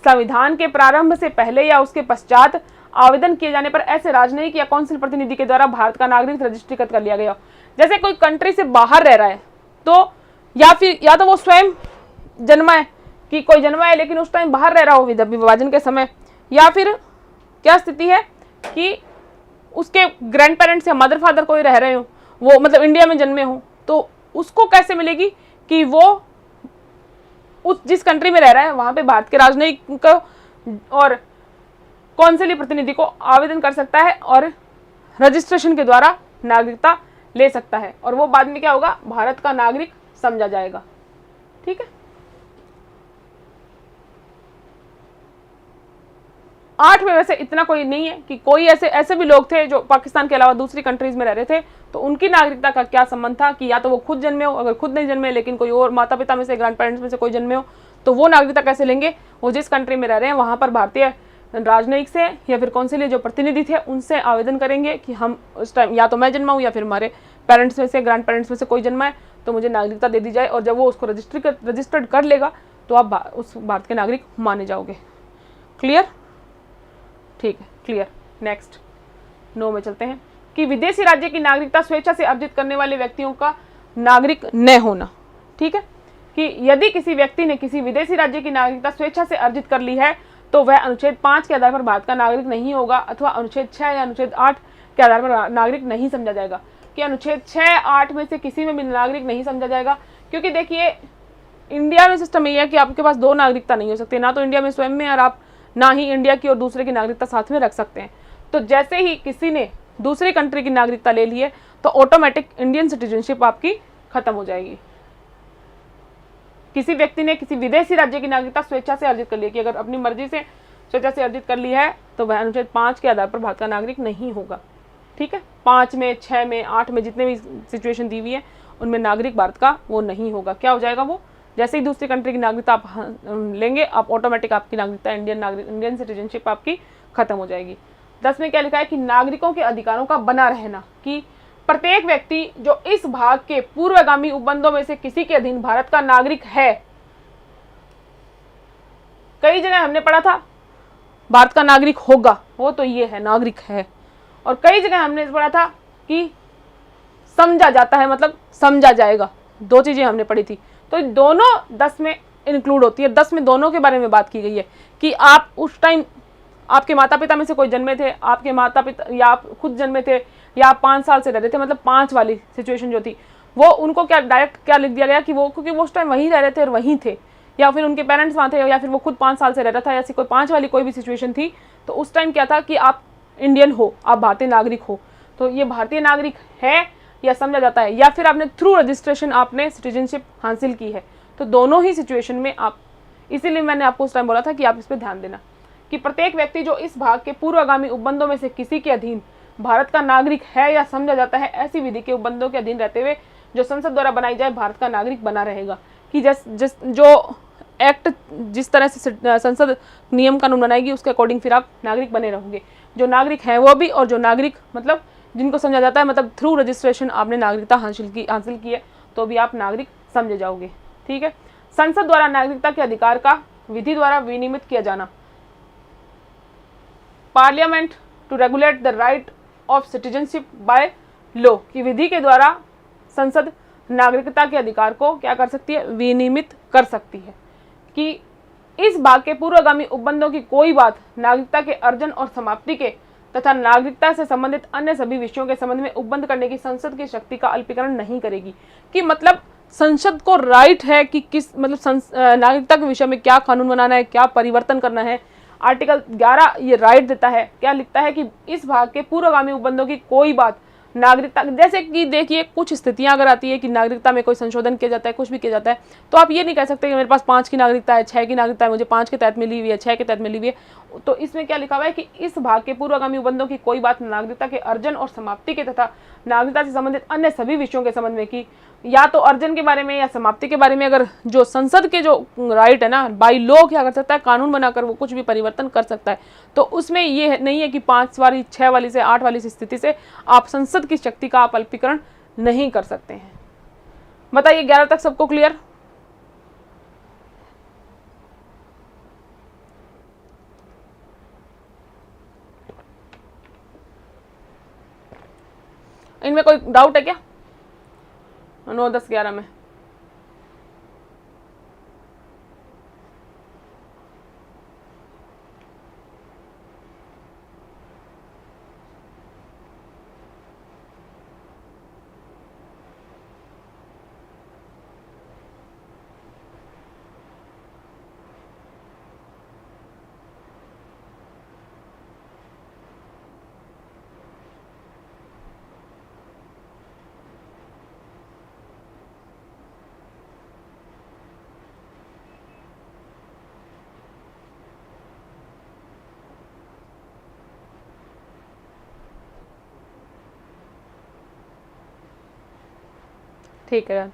संविधान के प्रारंभ से पहले या उसके पश्चात आवेदन किए जाने पर ऐसे राजनयिक या काउंसिल प्रतिनिधि के द्वारा भारत का नागरिक रजिस्ट्रीकृत कर लिया गया। जैसे कोई कंट्री से बाहर रह रहा है तो या तो वो स्वयं जन्मा है कि कोई जन्मा है लेकिन उस टाइम बाहर रह रहा हो विभाजन के समय, या फिर क्या स्थिति है कि उसके ग्रैंड पेरेंट्स या मदर फादर कोई रह रहे हो, वो मतलब इंडिया में जन्मे हो, तो उसको कैसे मिलेगी कि वो उस जिस कंट्री में रह रहा है वहां पे भारत के राजनयिक और कौंसिली प्रतिनिधि को आवेदन कर सकता है और रजिस्ट्रेशन के द्वारा नागरिकता ले सकता है, और वो बाद में क्या होगा, भारत का नागरिक समझा जाएगा। ठीक है। 8 में वैसे इतना कोई नहीं है कि कोई ऐसे भी लोग थे जो पाकिस्तान के अलावा दूसरी कंट्रीज में रह रहे थे, तो उनकी नागरिकता का क्या संबंध था कि या तो वो खुद जन्मे हो, अगर खुद नहीं जन्मे लेकिन कोई और माता पिता में से, ग्रैंड पेरेंट्स में से कोई जन्मे हो, तो वो नागरिकता कैसे लेंगे, वो जिस कंट्री में रह रहे हैं वहां पर भारतीय राजनयिक से या फिर कौंसिल जो प्रतिनिधि थे उनसे आवेदन करेंगे कि हम उस टाइम या तो मैं जन्मा हूँ या फिर हमारे पेरेंट्स में से, ग्रैंड पेरेंट्स में से कोई जन्मा है, तो मुझे नागरिकता दे दी जाए, और जब वो उसको रजिस्टर्ड कर लेगा तो आप उस भारत के नागरिक माने जाओगे। क्लियर? ठीक है, क्लियर। नेक्स्ट 9 में चलते हैं कि विदेशी राज्य की नागरिकता स्वेच्छा से अर्जित करने वाले व्यक्तियों का नागरिक न होना। ठीक है, कि यदि किसी व्यक्ति ने किसी विदेशी राज्य की नागरिकता स्वेच्छा से अर्जित कर ली है तो वह अनुच्छेद 5 के आधार पर भारत का नागरिक नहीं होगा, अथवा अनुच्छेद 6 या अनुच्छेद 8 के आधार पर नागरिक नहीं समझा जाएगा। कि अनुच्छेद 6-8 में से किसी में भी नागरिक नहीं समझा जाएगा, क्योंकि देखिए इंडिया में सिस्टम ये है कि आपके पास 2 नागरिकता नहीं हो सकती, ना तो इंडिया में स्वयं में और आप ना ही इंडिया की और दूसरे की नागरिकता साथ में रख सकते हैं। तो जैसे ही किसी ने दूसरी कंट्री की नागरिकता ले ली है तो ऑटोमेटिक इंडियन सिटीजनशिप आपकी खत्म हो जाएगी। किसी व्यक्ति ने किसी विदेशी राज्य की नागरिकता स्वेच्छा से अर्जित कर ली है कि अगर अपनी मर्जी से स्वेच्छा से अर्जित कर ली है तो वह अनुच्छेद 5 के आधार पर भारत का नागरिक नहीं होगा। ठीक है, 5 में, 6 में, 8 में जितने भी सिचुएशन दी हुई है उनमें नागरिक भारत का वो नहीं होगा। क्या हो जाएगा वो, जैसे ही दूसरी कंट्री की नागरिकता आप लेंगे आप ऑटोमेटिक आपकी नागरिकता इंडियन सिटीजनशिप आपकी खत्म हो जाएगी। 10 में क्या लिखा है कि नागरिकों के अधिकारों का बना रहना, कि प्रत्येक व्यक्ति जो इस भाग के पूर्वगामी उपबंधों में से किसी के अधीन भारत का नागरिक है, कई जगह हमने पढ़ा था भारत का नागरिक होगा, वो तो ये है नागरिक है, और कई जगह हमने पढ़ा था कि समझा जाता है, मतलब समझा जाएगा। 2 चीजें हमने पढ़ी थी, तो दोनों 10 में इंक्लूड होती है। 10 में दोनों के बारे में बात की गई है कि आप उस टाइम आपके माता पिता में से कोई जन्मे थे, आपके माता पिता या आप खुद जन्मे थे, या आप 5 साल से रहते थे, मतलब 5 वाली सिचुएशन जो थी वो उनको क्या डायरेक्ट क्या लिख दिया गया कि वो, क्योंकि वो उस टाइम वहीं रह रहे थे और वहीं थे, या फिर उनके पेरेंट्स वहाँ थे, या फिर वो खुद 5 साल से रह रहा था, ऐसी कोई 5 वाली कोई भी सिचुएशन थी, तो उस टाइम क्या था कि आप इंडियन हो, आप भारतीय नागरिक हो, तो ये भारतीय नागरिक है या समझा जाता है, या फिर आपने थ्रू रजिस्ट्रेशन आपने सिटीजनशिप हासिल की है। तो दोनों ही सिचुएशन में आप, इसीलिए मैंने आपको उस टाइम बोला था कि आप इस पर ध्यान देना कि प्रत्येक व्यक्ति जो इस भाग के पूर्वगामी उपबंधों में से किसी के अधीन भारत का नागरिक है या समझा जाता है, ऐसी विधि के उपबंधों के अधीन रहते हुए जो संसद द्वारा बनाई जाए भारत का नागरिक बना रहेगा। कि जो एक्ट जिस तरह से संसद नियम कानून बनाएगी उसके अकॉर्डिंग फिर आप नागरिक बने रहोगे। जो नागरिक है वो भी, और जो नागरिक मतलब जिनको समझा जाता है, मतलब थ्रू रजिस्ट्रेशन आपने नागरिकता हासिल की है तो भी आप नागरिक समझे जाओगे। ठीक है। संसद द्वारा नागरिकता के अधिकार का विधि द्वारा विनियमित किया जाना, parliament to regulate the right of citizenship by law, की विधि के द्वारा संसद नागरिकता के अधिकार को क्या कर सकती है, विनियमित कर सकती है। कि इस भाग के पूर्वगामी उपबंधों की कोई बात नागरिकता के अर्जन और समाप्ति के तथा नागरिकता से संबंधित अन्य सभी विषयों के संबंध में उपबंध करने की संसद की शक्ति का अल्पीकरण नहीं करेगी। कि मतलब संसद को राइट है कि किस मतलब नागरिकता के विषय में क्या कानून बनाना है, क्या परिवर्तन करना है। आर्टिकल 11 ये राइट देता है, क्या लिखता है कि इस भाग के पूर्वगामी उपबंधों की कोई बात नागरिकता, जैसे कि देखिए कुछ स्थितियां अगर आती है कि नागरिकता में कोई संशोधन किया जाता है, कुछ भी किया जाता है, तो आप ये नहीं कह सकते कि मेरे पास 5 की नागरिकता है, 6 की नागरिकता है, मुझे 5 के तहत मिली हुई है, 6 के तहत मिली हुई है। तो इसमें क्या लिखा हुआ है कि इस भाग के पूर्वगामी उपबंधों की कोई बात नागरिकता के अर्जन और समाप्ति के तथा नागरिकता से संबंधित अन्य सभी विषयों के संबंध में की या तो अर्जन के बारे में या समाप्ति के बारे में, अगर जो संसद के जो राइट है ना, बाई लॉ क्या कर सकता है, कानून बनाकर वो कुछ भी परिवर्तन कर सकता है। तो उसमें ये नहीं है कि 5 वाली, 6 वाली से 8 वाली स्थिति से आप संसद की शक्ति का आप अल्पीकरण नहीं कर सकते हैं। बताइए 11 तक सबको क्लियर? इनमें कोई डाउट है क्या? 9, 10, 11 में ठीक है।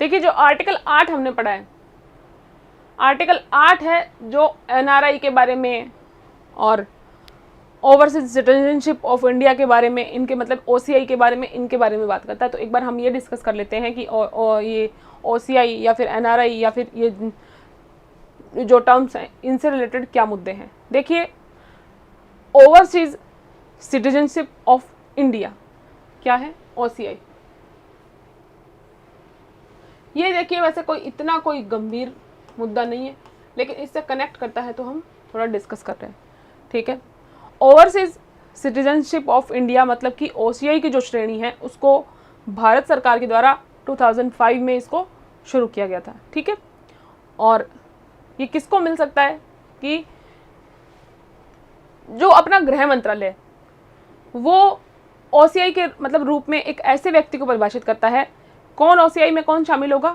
देखिए जो आर्टिकल 8 हमने पढ़ा है, आर्टिकल 8 है जो एनआरआई के बारे में और ओवरसीज सिटीजनशिप ऑफ इंडिया के बारे में, इनके मतलब ओसीआई के बारे में, इनके बारे में बात करता है। तो एक बार हम ये डिस्कस कर लेते हैं कि ये ओसीआई या फिर एनआरआई या फिर ये जो टर्म्स हैं इनसे रिलेटेड क्या मुद्दे हैं। देखिए ओवरसीज सिटीजनशिप ऑफ इंडिया क्या है, ओसीआई। ये देखिए वैसे कोई इतना कोई गंभीर मुद्दा नहीं है, लेकिन इससे कनेक्ट करता है तो हम थोड़ा डिस्कस कर रहे हैं, ठीक है। ओवरसीज सिटीजनशिप ऑफ इंडिया मतलब कि ओसीआई की जो श्रेणी है उसको भारत सरकार के द्वारा 2005 में इसको शुरू किया गया था, ठीक है। और ये किसको मिल सकता है कि जो अपना गृह मंत्रालय वो ओसीआई के मतलब रूप में एक ऐसे व्यक्ति को परिभाषित करता है। कौन ओसीआई में कौन शामिल होगा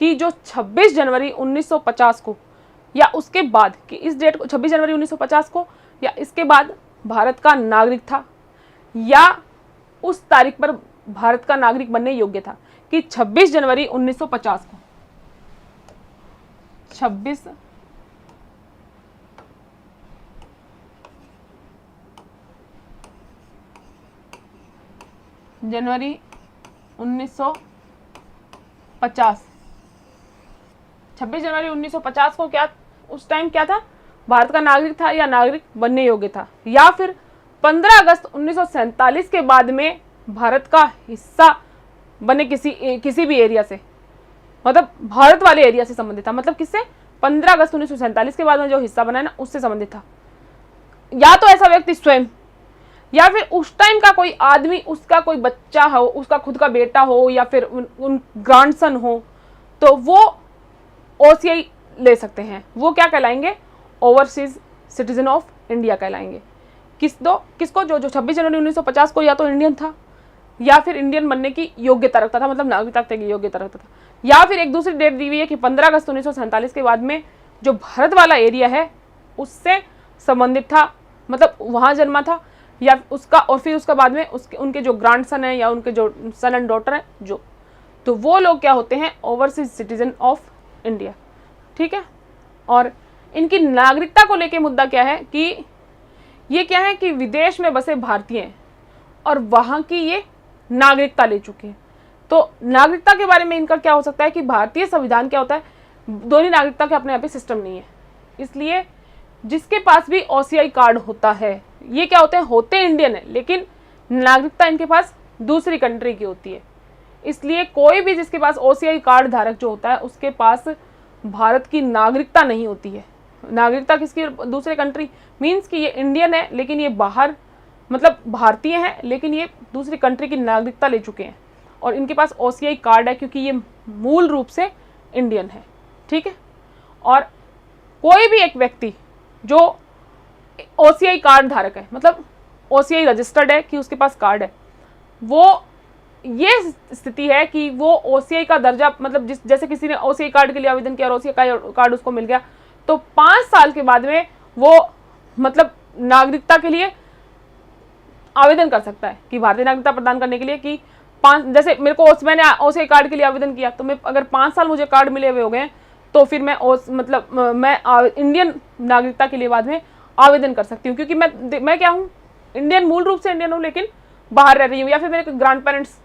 कि जो 26 जनवरी 1950 को या उसके बाद कि इस डेट को 26 जनवरी 1950 को या इसके बाद भारत का नागरिक था या उस तारीख पर भारत का नागरिक बनने योग्य था, कि 26 जनवरी 1950 को 26 जनवरी 1950 26 जनवरी 1950 को क्या उस टाइम क्या था, भारत का नागरिक था या नागरिक बनने योग्य था, या फिर 15 अगस्त 1947 के बाद में भारत का हिस्सा बने किसी भी एरिया से, मतलब भारत वाले एरिया से संबंधित था। मतलब किससे, 15 अगस्त 1947 के बाद में जो हिस्सा बना है ना उससे संबंधित था। या तो ऐसा व्यक्ति स्वयं या फिर उस टाइम का कोई आदमी, उसका कोई बच्चा हो, उसका खुद का बेटा हो या फिर उन ग्रैंडसन हो, तो वो ओसीआई ले सकते हैं। वो क्या कहलाएंगे, ओवरसीज सिटीजन ऑफ इंडिया कहलाएंगे। किसको जो 26 जनवरी 1950 को या तो इंडियन था या फिर इंडियन बनने की योग्यता रखता था, मतलब नागरिकता की योग्यता रखता था, या फिर एक दूसरी डेट दी हुई है कि 15 अगस्त 1947 के बाद में जो भारत वाला एरिया है उससे संबंधित था, मतलब वहाँ जन्मा था या उसका, और फिर उसका बाद में उनके जो ग्रैंडसन है या उनके जो सन एंड डॉटर हैं जो, तो वो लोग क्या होते हैं, ओवरसीज सिटीजन ऑफ इंडिया, ठीक है। और इनकी नागरिकता को लेके मुद्दा क्या है कि ये क्या है कि विदेश में बसे भारतीय हैं और वहाँ की ये नागरिकता ले चुके हैं। तो नागरिकता के बारे में इनका क्या हो सकता है कि भारतीय संविधान क्या होता है, दोनों नागरिकता के अपने यहाँ पे सिस्टम नहीं है, इसलिए जिसके पास भी ओसीआई कार्ड होता है ये क्या होते हैं इंडियन है, लेकिन नागरिकता इनके पास दूसरी कंट्री की होती है। इसलिए कोई भी जिसके पास ओसीआई कार्ड धारक जो होता है उसके पास भारत की नागरिकता नहीं होती है। नागरिकता किसकी, दूसरे कंट्री, मीन्स कि ये इंडियन है लेकिन ये बाहर मतलब भारतीय हैं लेकिन ये दूसरी कंट्री की नागरिकता ले चुके हैं और इनके पास ओसीआई कार्ड है क्योंकि ये मूल रूप से इंडियन है, ठीक है। और कोई भी एक व्यक्ति जो ओसीआई कार्ड धारक है, मतलब ओसीआई रजिस्टर्ड है कि उसके पास कार्ड है, वो ये स्थिति है कि वो ओसीआई का दर्जा, मतलब जैसे किसी ने ओसीआई कार्ड के लिए आवेदन किया और ओसीआई कार्ड उसको मिल गया तो 5 साल के बाद में वो मतलब नागरिकता के लिए आवेदन कर सकता है कि भारतीय नागरिकता प्रदान करने के लिए कि जैसे मैंने ओसीआई कार्ड के लिए आवेदन किया तो मैं अगर 5 साल मुझे कार्ड मिले हुए हो गए तो फिर मैं इंडियन नागरिकता के लिए बाद में आवेदन कर सकती हूँ, क्योंकि मैं क्या हूँ, इंडियन, मूल रूप से इंडियन हूँ लेकिन बाहर रह रही हूँ, या फिर मेरे ग्रैंड पेरेंट्स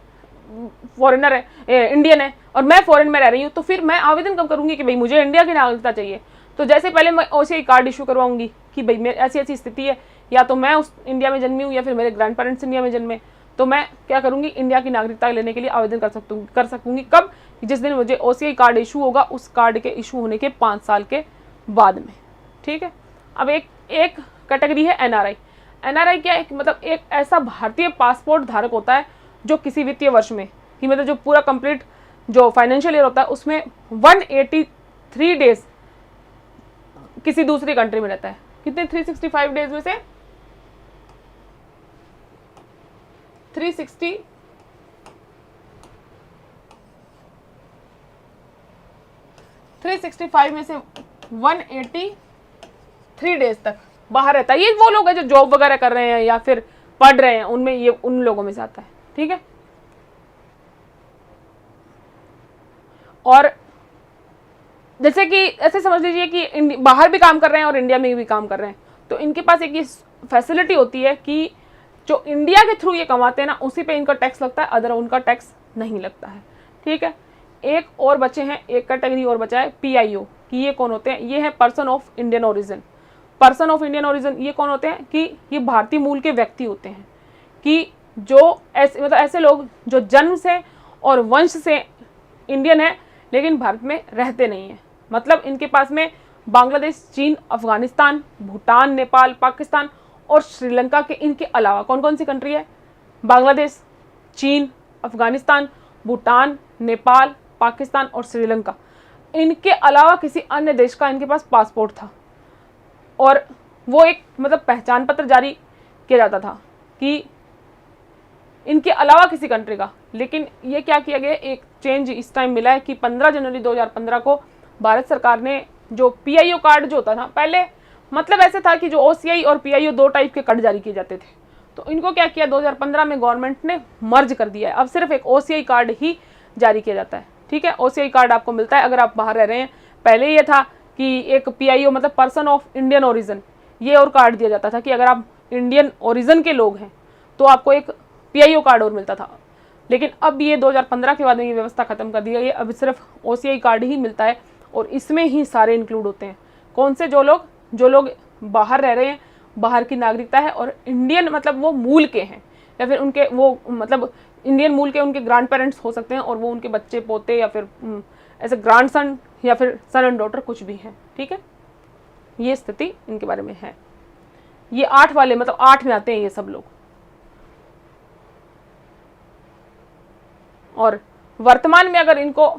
फॉरेनर है, इंडियन है और मैं फॉरेन में रह रही हूँ, तो फिर मैं आवेदन कब करूँगी कि भाई मुझे इंडिया की नागरिकता चाहिए। तो जैसे पहले मैं ओसीआई कार्ड इशू करवाऊंगी कि भाई मेरी ऐसी ऐसी स्थिति है, या तो मैं उस इंडिया में जन्मी हूँ या फिर मेरे ग्रैंड पेरेंट्स इंडिया में जन्मे, तो मैं क्या करूँगी, इंडिया की नागरिकता लेने के लिए आवेदन कर सकूँगी कब, जिस दिन मुझे OCI कार्ड इशू होगा, उस कार्ड के इशू होने के 5 साल के बाद में। ठीक है। अब एक कैटेगरी है NRI। NRI क्या है, मतलब एक ऐसा भारतीय पासपोर्ट धारक होता है जो किसी वित्तीय वर्ष में कि मतलब जो पूरा कंप्लीट जो फाइनेंशियल ईयर होता है उसमें 183 डेज किसी दूसरी कंट्री में रहता है। कितने, 365 डेज में से 365 में से 183 डेज तक बाहर रहता है। ये वो लोग हैं जो जॉब वगैरह कर रहे हैं या फिर पढ़ रहे हैं, उनमें ये उन लोगों में से आता है। ठीक है। और जैसे कि ऐसे समझ लीजिए कि बाहर भी काम कर रहे हैं और इंडिया में भी काम कर रहे हैं, तो इनके पास एक ये फैसिलिटी होती है कि जो इंडिया के थ्रू ये कमाते हैं ना, उसी पे इनका टैक्स लगता है, अदर उनका टैक्स नहीं लगता है। ठीक है। एक और बचे हैं, एक कैटेगरी और बचा है PIO कि ये कौन होते हैं, ये है person of Indian origin. Person of Indian origin ये कौन होते हैं कि ये भारतीय मूल के व्यक्ति होते हैं, कि जो ऐसे मतलब ऐसे लोग जो जन्म से और वंश से इंडियन है लेकिन भारत में रहते नहीं हैं। मतलब इनके पास में बांग्लादेश, चीन, अफगानिस्तान, भूटान, नेपाल, पाकिस्तान और श्रीलंका के इनके अलावा कौन कौन सी कंट्री है, बांग्लादेश, चीन, अफगानिस्तान, भूटान, नेपाल, पाकिस्तान और श्रीलंका, इनके अलावा किसी अन्य देश का इनके पास पासपोर्ट था और वो एक मतलब पहचान पत्र जारी किया जाता था कि इनके अलावा किसी कंट्री का। लेकिन ये क्या किया गया, एक चेंज इस टाइम मिला है कि 15 जनवरी 2015 को भारत सरकार ने जो PIO कार्ड जो होता था, पहले मतलब ऐसे था कि जो OCI और PIO 2 टाइप के कार्ड जारी किए जाते थे, तो इनको क्या किया 2015 में गवर्नमेंट ने मर्ज कर दिया है। अब सिर्फ एक OCI कार्ड ही जारी किया जाता है। ठीक है। OCI कार्ड आपको मिलता है अगर आप बाहर रह रहे हैं। पहले ये था कि एक PIO मतलब पर्सन ऑफ इंडियन ओरिजिन, ये और कार्ड दिया जाता था कि अगर आप इंडियन ओरिजिन के लोग हैं तो आपको एक PIO कार्ड और मिलता था। लेकिन अब ये 2015 के बाद में ये व्यवस्था खत्म कर दी गई है। अब सिर्फ OCI कार्ड ही मिलता है और इसमें ही सारे इंक्लूड होते हैं। कौन से, जो लोग बाहर रह रहे हैं, बाहर की नागरिकता है और इंडियन मतलब वो मूल के हैं या फिर उनके वो मतलब इंडियन मूल के उनके ग्रैंड पेरेंट्स हो सकते हैं और वो उनके बच्चे पोते या फिर ऐसे ग्रैंड सन या फिर सन एंड डॉटर कुछ भी हैं। ठीक है। ये स्थिति इनके बारे में है। ये 8 वाले मतलब 8 में आते हैं ये सब लोग। और वर्तमान में अगर इनको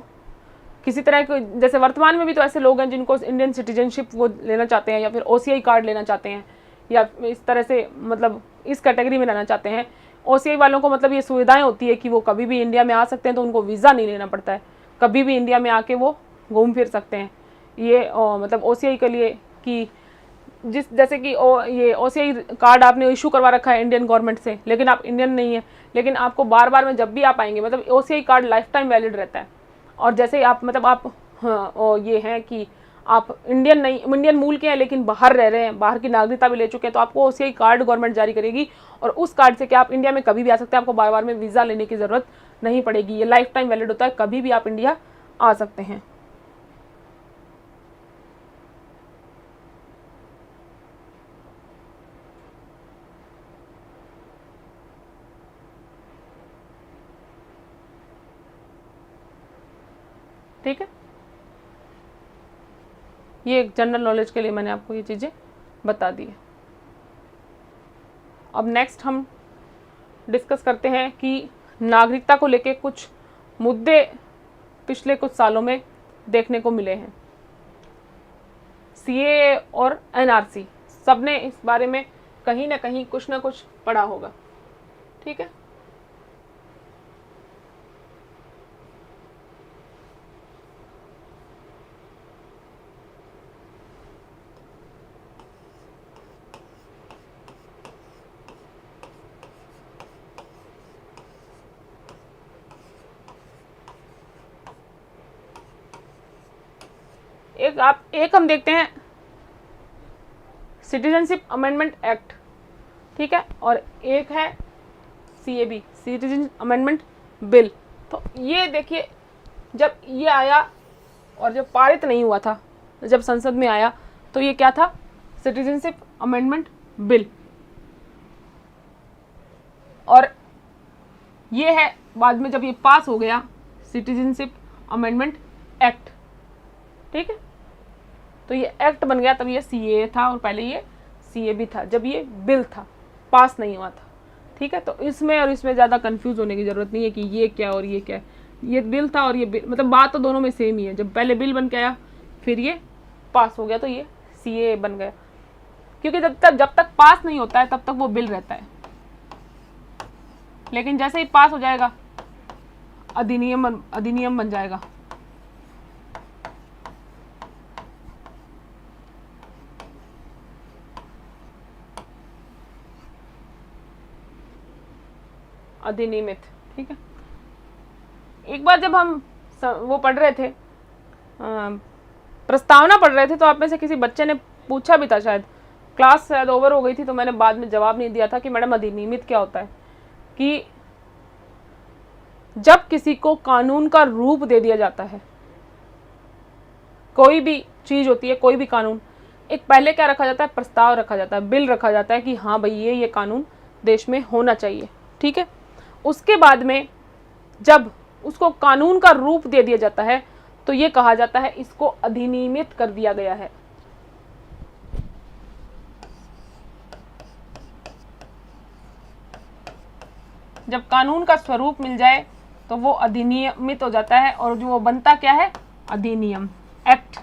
किसी तरह के, जैसे वर्तमान में भी तो ऐसे लोग हैं जिनको इंडियन सिटीजनशिप वो लेना चाहते हैं या फिर OCI कार्ड लेना चाहते हैं या इस तरह से मतलब इस कैटेगरी में रहना चाहते हैं। OCI वालों को मतलब ये सुविधाएं होती है कि वो कभी भी इंडिया में आ सकते हैं, तो उनको वीज़ा नहीं लेना पड़ता है, कभी भी इंडिया में आके वो घूम फिर सकते हैं। ये मतलब OCI के लिए कि जैसे कि ये OCI कार्ड आपने इशू करवा रखा है इंडियन गवर्नमेंट से, लेकिन आप इंडियन नहीं है, लेकिन आपको बार बार में जब भी आप आएंगे मतलब OCI card life time valid रहता है। और जैसे आप मतलब आप ये हैं कि आप इंडियन मूल के हैं लेकिन बाहर रह रहे हैं, बाहर की नागरिकता भी ले चुके हैं, तो आपको OCI कार्ड गवर्नमेंट जारी करेगी और उस कार्ड से क्या आप इंडिया में कभी भी आ सकते हैं। आपको बार बार में वीज़ा लेने की ज़रूरत नहीं पड़ेगी। ये लाइफ टाइम वैलिड होता है, कभी भी आप इंडिया आ सकते हैं। ठीक है। ये एक जनरल नॉलेज के लिए मैंने आपको ये चीज़ें बता दी है। अब नेक्स्ट हम डिस्कस करते हैं कि नागरिकता को लेके कुछ मुद्दे पिछले कुछ सालों में देखने को मिले हैं। CAA और NRC सबने इस बारे में कहीं ना कहीं कुछ ना कुछ पढ़ा होगा। ठीक है। एक हम देखते हैं सिटीजनशिप अमेंडमेंट एक्ट। ठीक है। और एक है CAB, सिटीजन अमेंडमेंट बिल। तो ये देखिए, जब ये आया और जब पारित नहीं हुआ था, जब संसद में आया, तो ये क्या था, सिटीजनशिप अमेंडमेंट बिल। और ये है बाद में जब ये पास हो गया सिटीजनशिप अमेंडमेंट एक्ट, ठीक है। तो ये एक्ट बन गया, तब ये सीए था और पहले ये सीए भी था जब ये बिल था, पास नहीं हुआ था, ठीक है। तो इसमें और इसमें ज़्यादा कंफ्यूज होने की ज़रूरत नहीं है कि ये क्या और ये क्या है। ये बिल था और ये बिल, मतलब बात तो दोनों में सेम ही है। जब पहले बिल बन के आया फिर ये पास हो गया तो ये सीए बन गया, क्योंकि जब तक पास नहीं होता है तब तक वो बिल रहता है, लेकिन जैसे ही पास हो जाएगा अधिनियम बन जाएगा। अधिनियमित, ठीक है। एक बार जब हम वो पढ़ रहे थे, प्रस्तावना पढ़ रहे थे, तो आप में से किसी बच्चे ने पूछा भी था, शायद क्लास शायद ओवर हो गई थी तो मैंने बाद में जवाब नहीं दिया था कि मैडम अधिनियमित क्या होता है। कि जब किसी को कानून का रूप दे दिया जाता है, कोई भी चीज होती है, कोई भी कानून, एक पहले क्या रखा जाता है, प्रस्ताव रखा जाता है, बिल रखा जाता है कि हाँ भाई ये कानून देश में होना चाहिए, ठीक है। उसके बाद में जब उसको कानून का रूप दे दिया जाता है तो ये कहा जाता है इसको अधिनियमित कर दिया गया है। जब कानून का स्वरूप मिल जाए तो वो अधिनियमित हो जाता है, और जो वो बनता क्या है, अधिनियम, एक्ट।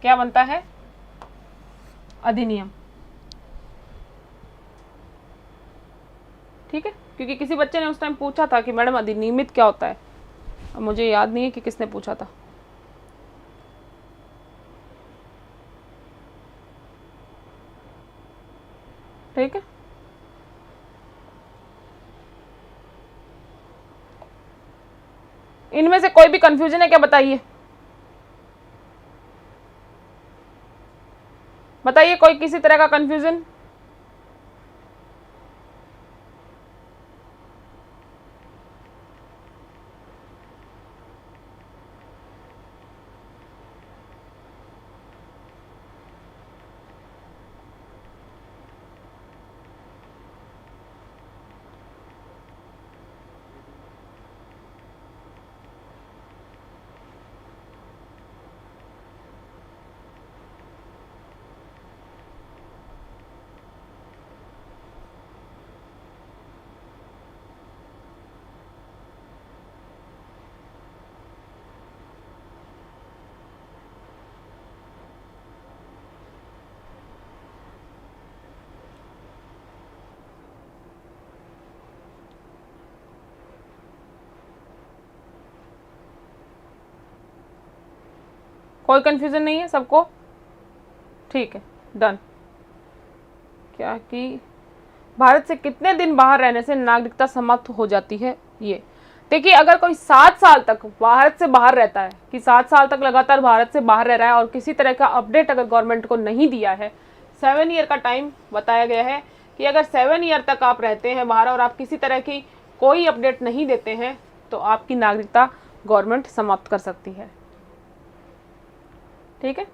क्या बनता है, अधिनियम, ठीक है। क्योंकि किसी बच्चे ने उस टाइम पूछा था कि मैडम अधिनियमित क्या होता है, अब मुझे याद नहीं है कि किसने पूछा था। ठीक है, इनमें से कोई भी कंफ्यूजन है क्या, बताइए, बताइए कोई किसी तरह का कंफ्यूजन। कोई कंफ्यूजन नहीं है सबको, ठीक है, डन। क्या कि भारत से कितने दिन बाहर रहने से नागरिकता समाप्त हो जाती है। ये देखिए, अगर कोई 7 साल तक भारत से बाहर रहता है, कि 7 साल तक लगातार भारत से बाहर रह रहा है और किसी तरह का अपडेट अगर गवर्नमेंट को नहीं दिया है, 7 ईयर का टाइम बताया गया है कि अगर 7 ईयर तक आप रहते हैं बाहर और आप किसी तरह की कोई अपडेट नहीं देते हैं तो आपकी नागरिकता गवर्नमेंट समाप्त कर सकती है, ठीक है।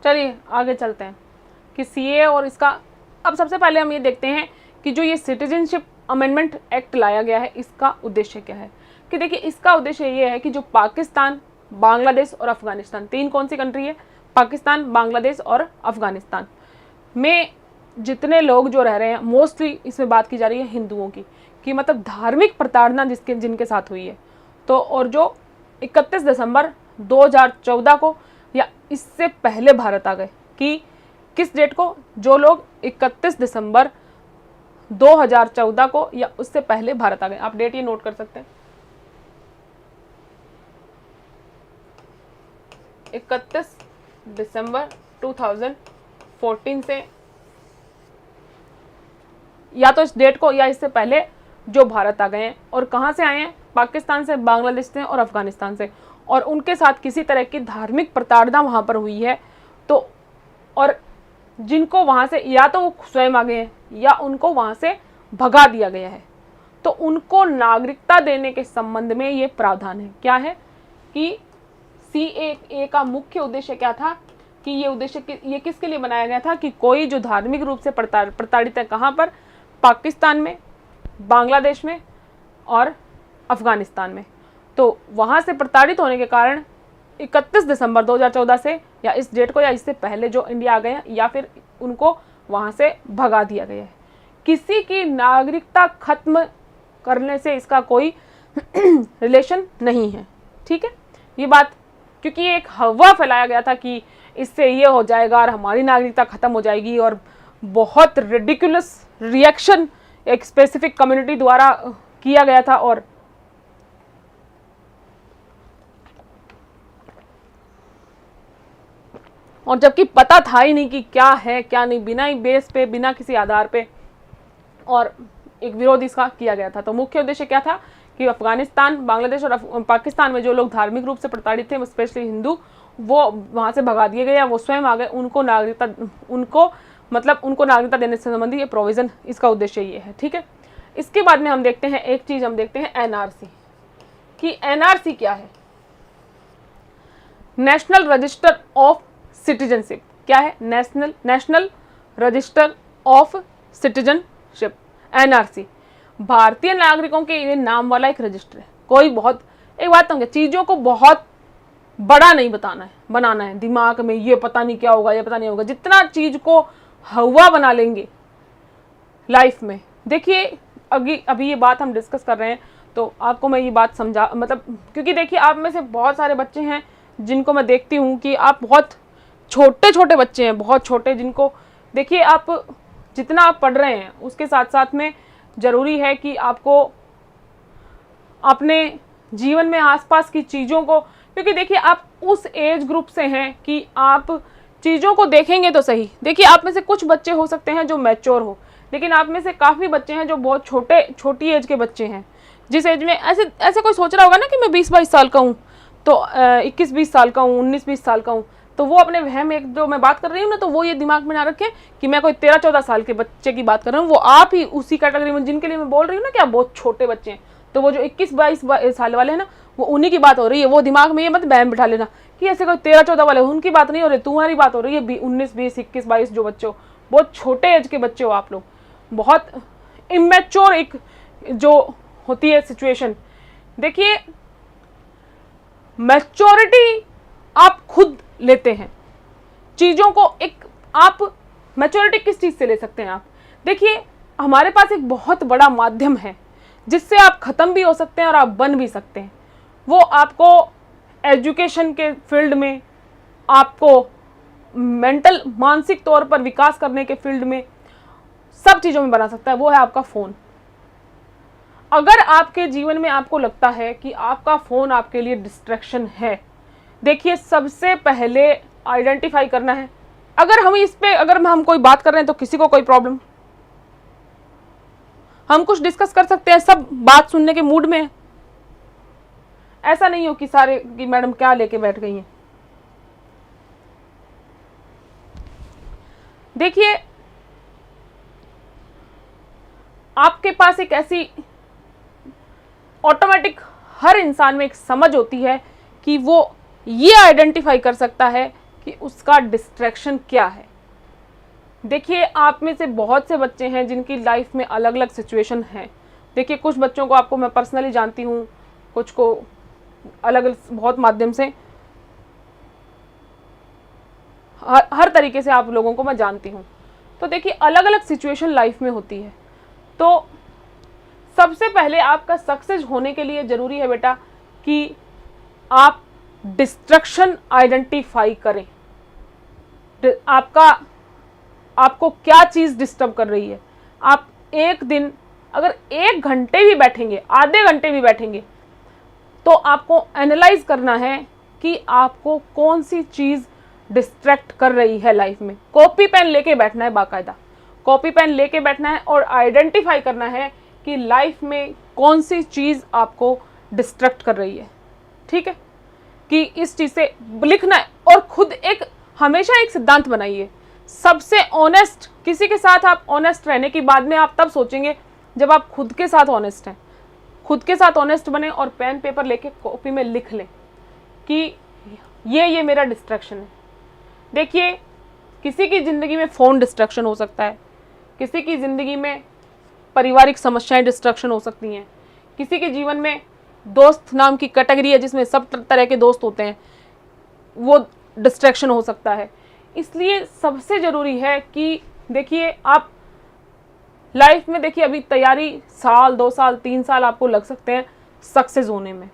चलिए आगे चलते हैं कि सीए और इसका, अब सबसे पहले हम ये देखते हैं कि जो ये सिटीजनशिप अमेंडमेंट एक्ट लाया गया है इसका उद्देश्य क्या है। कि देखिए, इसका उद्देश्य ये है कि जो पाकिस्तान, बांग्लादेश और अफगानिस्तान, 3 कौन सी कंट्री है, पाकिस्तान, बांग्लादेश और अफगानिस्तान में जितने लोग जो रह रहे हैं, मोस्टली इसमें बात की जा रही है हिंदुओं की, कि मतलब धार्मिक प्रताड़ना जिनके साथ हुई है। तो और जो 31 दिसंबर 2014 को या इससे पहले भारत आ गए, कि किस डेट को, जो लोग 31 दिसंबर 2014 को या उससे पहले भारत आ गए, आप डेट ये नोट कर सकते हैं, 31 दिसंबर 2014 से, या तो इस डेट को या इससे पहले जो भारत आ गए हैं। और कहाँ से आए हैं, पाकिस्तान से, बांग्लादेश से और अफगानिस्तान से, और उनके साथ किसी तरह की धार्मिक प्रताड़ना वहाँ पर हुई है, तो और जिनको वहाँ से या तो वो स्वयं आ गए हैं या उनको वहाँ से भगा दिया गया है, तो उनको नागरिकता देने के संबंध में ये प्रावधान है। क्या है कि CAA का मुख्य उद्देश्य क्या था कि ये उद्देश्य ये किसके लिए बनाया गया था कि कोई जो धार्मिक रूप से प्रताड़ित है, कहाँ पर, पाकिस्तान में, बांग्लादेश में और अफगानिस्तान में, तो वहाँ से प्रताड़ित होने के कारण 31 दिसंबर 2014 से या इस डेट को या इससे पहले जो इंडिया आ गए हैं या फिर उनको वहाँ से भगा दिया गया है। किसी की नागरिकता खत्म करने से इसका कोई रिलेशन नहीं है, ठीक है। ये बात क्योंकि एक हवा फैलाया गया था कि इससे ये हो जाएगा और हमारी नागरिकता खत्म हो जाएगी, और बहुत रिडिकुलस रिएक्शन एक स्पेसिफिक कम्युनिटी द्वारा किया गया था, और जबकि पता था ही नहीं कि क्या है क्या नहीं, बिना ही बेस पे, बिना किसी आधार पे, और एक विरोध इसका किया गया था। तो मुख्य उद्देश्य क्या था कि अफगानिस्तान, बांग्लादेश और पाकिस्तान में जो लोग धार्मिक रूप से प्रताड़ित थे, स्पेशली हिंदू, वो वहाँ से भगा दिए गए या वो स्वयं आ गए, उनको नागरिकता देने से संबंधी ये प्रोविज़न, इसका उद्देश्य ये है, ठीक है। इसके बाद में हम देखते हैं एक चीज़, हम देखते हैं NRC कि NRC क्या है। National register of citizenship. क्या है? National register of citizenship, NRC। भारतीय नागरिकों के लिए नाम वाला एक रजिस्टर है। कोई बहुत, एक बात समझे, चीज़ों को बहुत बड़ा नहीं बनाना है दिमाग में, ये पता नहीं क्या होगा, ये पता नहीं होगा। जितना चीज़ को हवा बना लेंगे लाइफ में, देखिए अभी ये बात हम डिस्कस कर रहे हैं तो आपको मैं ये बात समझा, मतलब क्योंकि देखिए आप में से बहुत सारे बच्चे हैं जिनको मैं देखती हूँ कि आप बहुत छोटे छोटे बच्चे हैं, बहुत छोटे, जिनको देखिए आप जितना आप पढ़ रहे हैं उसके साथ साथ में ज़रूरी है कि आपको अपने जीवन में आसपास की चीज़ों को, क्योंकि देखिए आप उस एज ग्रुप से हैं कि आप चीज़ों को देखेंगे तो सही। देखिए आप में से कुछ बच्चे हो सकते हैं जो मैच्योर हो, लेकिन आप में से काफ़ी बच्चे हैं जो बहुत छोटी एज के बच्चे हैं, जिस एज में ऐसे कोई सोच रहा होगा ना कि मैं 20-22 साल का हूँ, तो 21-20 साल का हूँ, 19-20 साल का हूँ, तो वो अपने वहम, एक जो मैं बात कर रही हूँ ना, तो वो ये दिमाग में ना रखें कि मैं कोई 13-14 साल के बच्चे की बात कर रहा हूँ। वो आप ही उसी कैटेगरी में, जिनके लिए मैं बोल रही हूँ ना कि आप बहुत छोटे बच्चे हैं, तो वो जो 21-22 साल वाले हैं ना, वो उन्हीं की बात हो रही है। वो दिमाग में ये मत बहम बिठा लेना कि ऐसे कोई 13-14 वाले, उनकी बात नहीं हो रही, तुम्हारी बात हो रही है। 19-20-21-22 जो बच्चे हो, बहुत छोटे एज के बच्चे हो आप लोग, बहुत इमेच्योर एक जो होती है सिचुएशन। देखिए मैच्योरिटी आप खुद लेते हैं चीज़ों को, एक आप मैच्योरिटी किस चीज़ से ले सकते हैं आप? देखिए हमारे पास एक बहुत बड़ा माध्यम है जिससे आप ख़त्म भी हो सकते हैं और आप बन भी सकते हैं। वो आपको एजुकेशन के फील्ड में, आपको मेंटल, मानसिक तौर पर विकास करने के फील्ड में, सब चीज़ों में बना सकता है। वो है आपका फ़ोन। अगर आपके जीवन में आपको लगता है कि आपका फ़ोन आपके लिए डिस्ट्रैक्शन है, देखिए सबसे पहले आइडेंटिफाई करना है। अगर हम इस पे, अगर हम कोई बात कर रहे हैं तो किसी को कोई प्रॉब्लम, हम कुछ डिस्कस कर सकते हैं, सब बात सुनने के मूड में। ऐसा नहीं हो कि सारे कि मैडम क्या लेके बैठ गई हैं। देखिए आपके पास एक ऐसी ऑटोमेटिक, हर इंसान में एक समझ होती है कि वो ये आइडेंटिफाई कर सकता है कि उसका डिस्ट्रैक्शन क्या है। देखिए आप में से बहुत से बच्चे हैं जिनकी लाइफ में अलग अलग सिचुएशन है। देखिए कुछ बच्चों को आपको मैं पर्सनली जानती हूँ, कुछ को अलग अलग बहुत माध्यम से, हर तरीके से आप लोगों को मैं जानती हूँ। तो देखिए अलग अलग सिचुएशन लाइफ में होती है। तो सबसे पहले आपका सक्सेस होने के लिए ज़रूरी है बेटा कि आप डिस्ट्रक्शन आइडेंटिफाई करें। आपको क्या चीज़ डिस्टर्ब कर रही है। आप एक दिन अगर 1 घंटे भी बैठेंगे, आधे घंटे भी बैठेंगे, तो आपको एनालाइज करना है कि आपको कौन सी चीज़ डिस्ट्रैक्ट कर रही है लाइफ में। कॉपी पेन लेके बैठना है, बाकायदा कॉपी पेन लेके बैठना है और आइडेंटिफाई करना है कि लाइफ में कौन सी चीज़ आपको डिस्ट्रैक्ट कर रही है। ठीक है, कि इस चीज़ से लिखना है। और खुद एक हमेशा एक सिद्धांत बनाइए, सबसे ऑनेस्ट, किसी के साथ आप ऑनेस्ट रहने की बाद में आप तब सोचेंगे जब आप खुद के साथ ऑनेस्ट हैं। खुद के साथ ऑनेस्ट बने और पेन पेपर लेके कॉपी में लिख लें कि ये मेरा डिस्ट्रैक्शन है। देखिए, किसी की ज़िंदगी में फ़ोन डिस्ट्रैक्शन हो सकता है, किसी की ज़िंदगी में पारिवारिक समस्याएं डिस्ट्रैक्शन हो सकती हैं, किसी के जीवन में दोस्त नाम की कैटेगरी है जिसमें सब तरह के दोस्त होते हैं, वो डिस्ट्रैक्शन हो सकता है। इसलिए सबसे ज़रूरी है कि देखिए, आप लाइफ में देखिए, अभी तैयारी साल 2 साल 3 साल आपको लग सकते हैं सक्सेस होने में।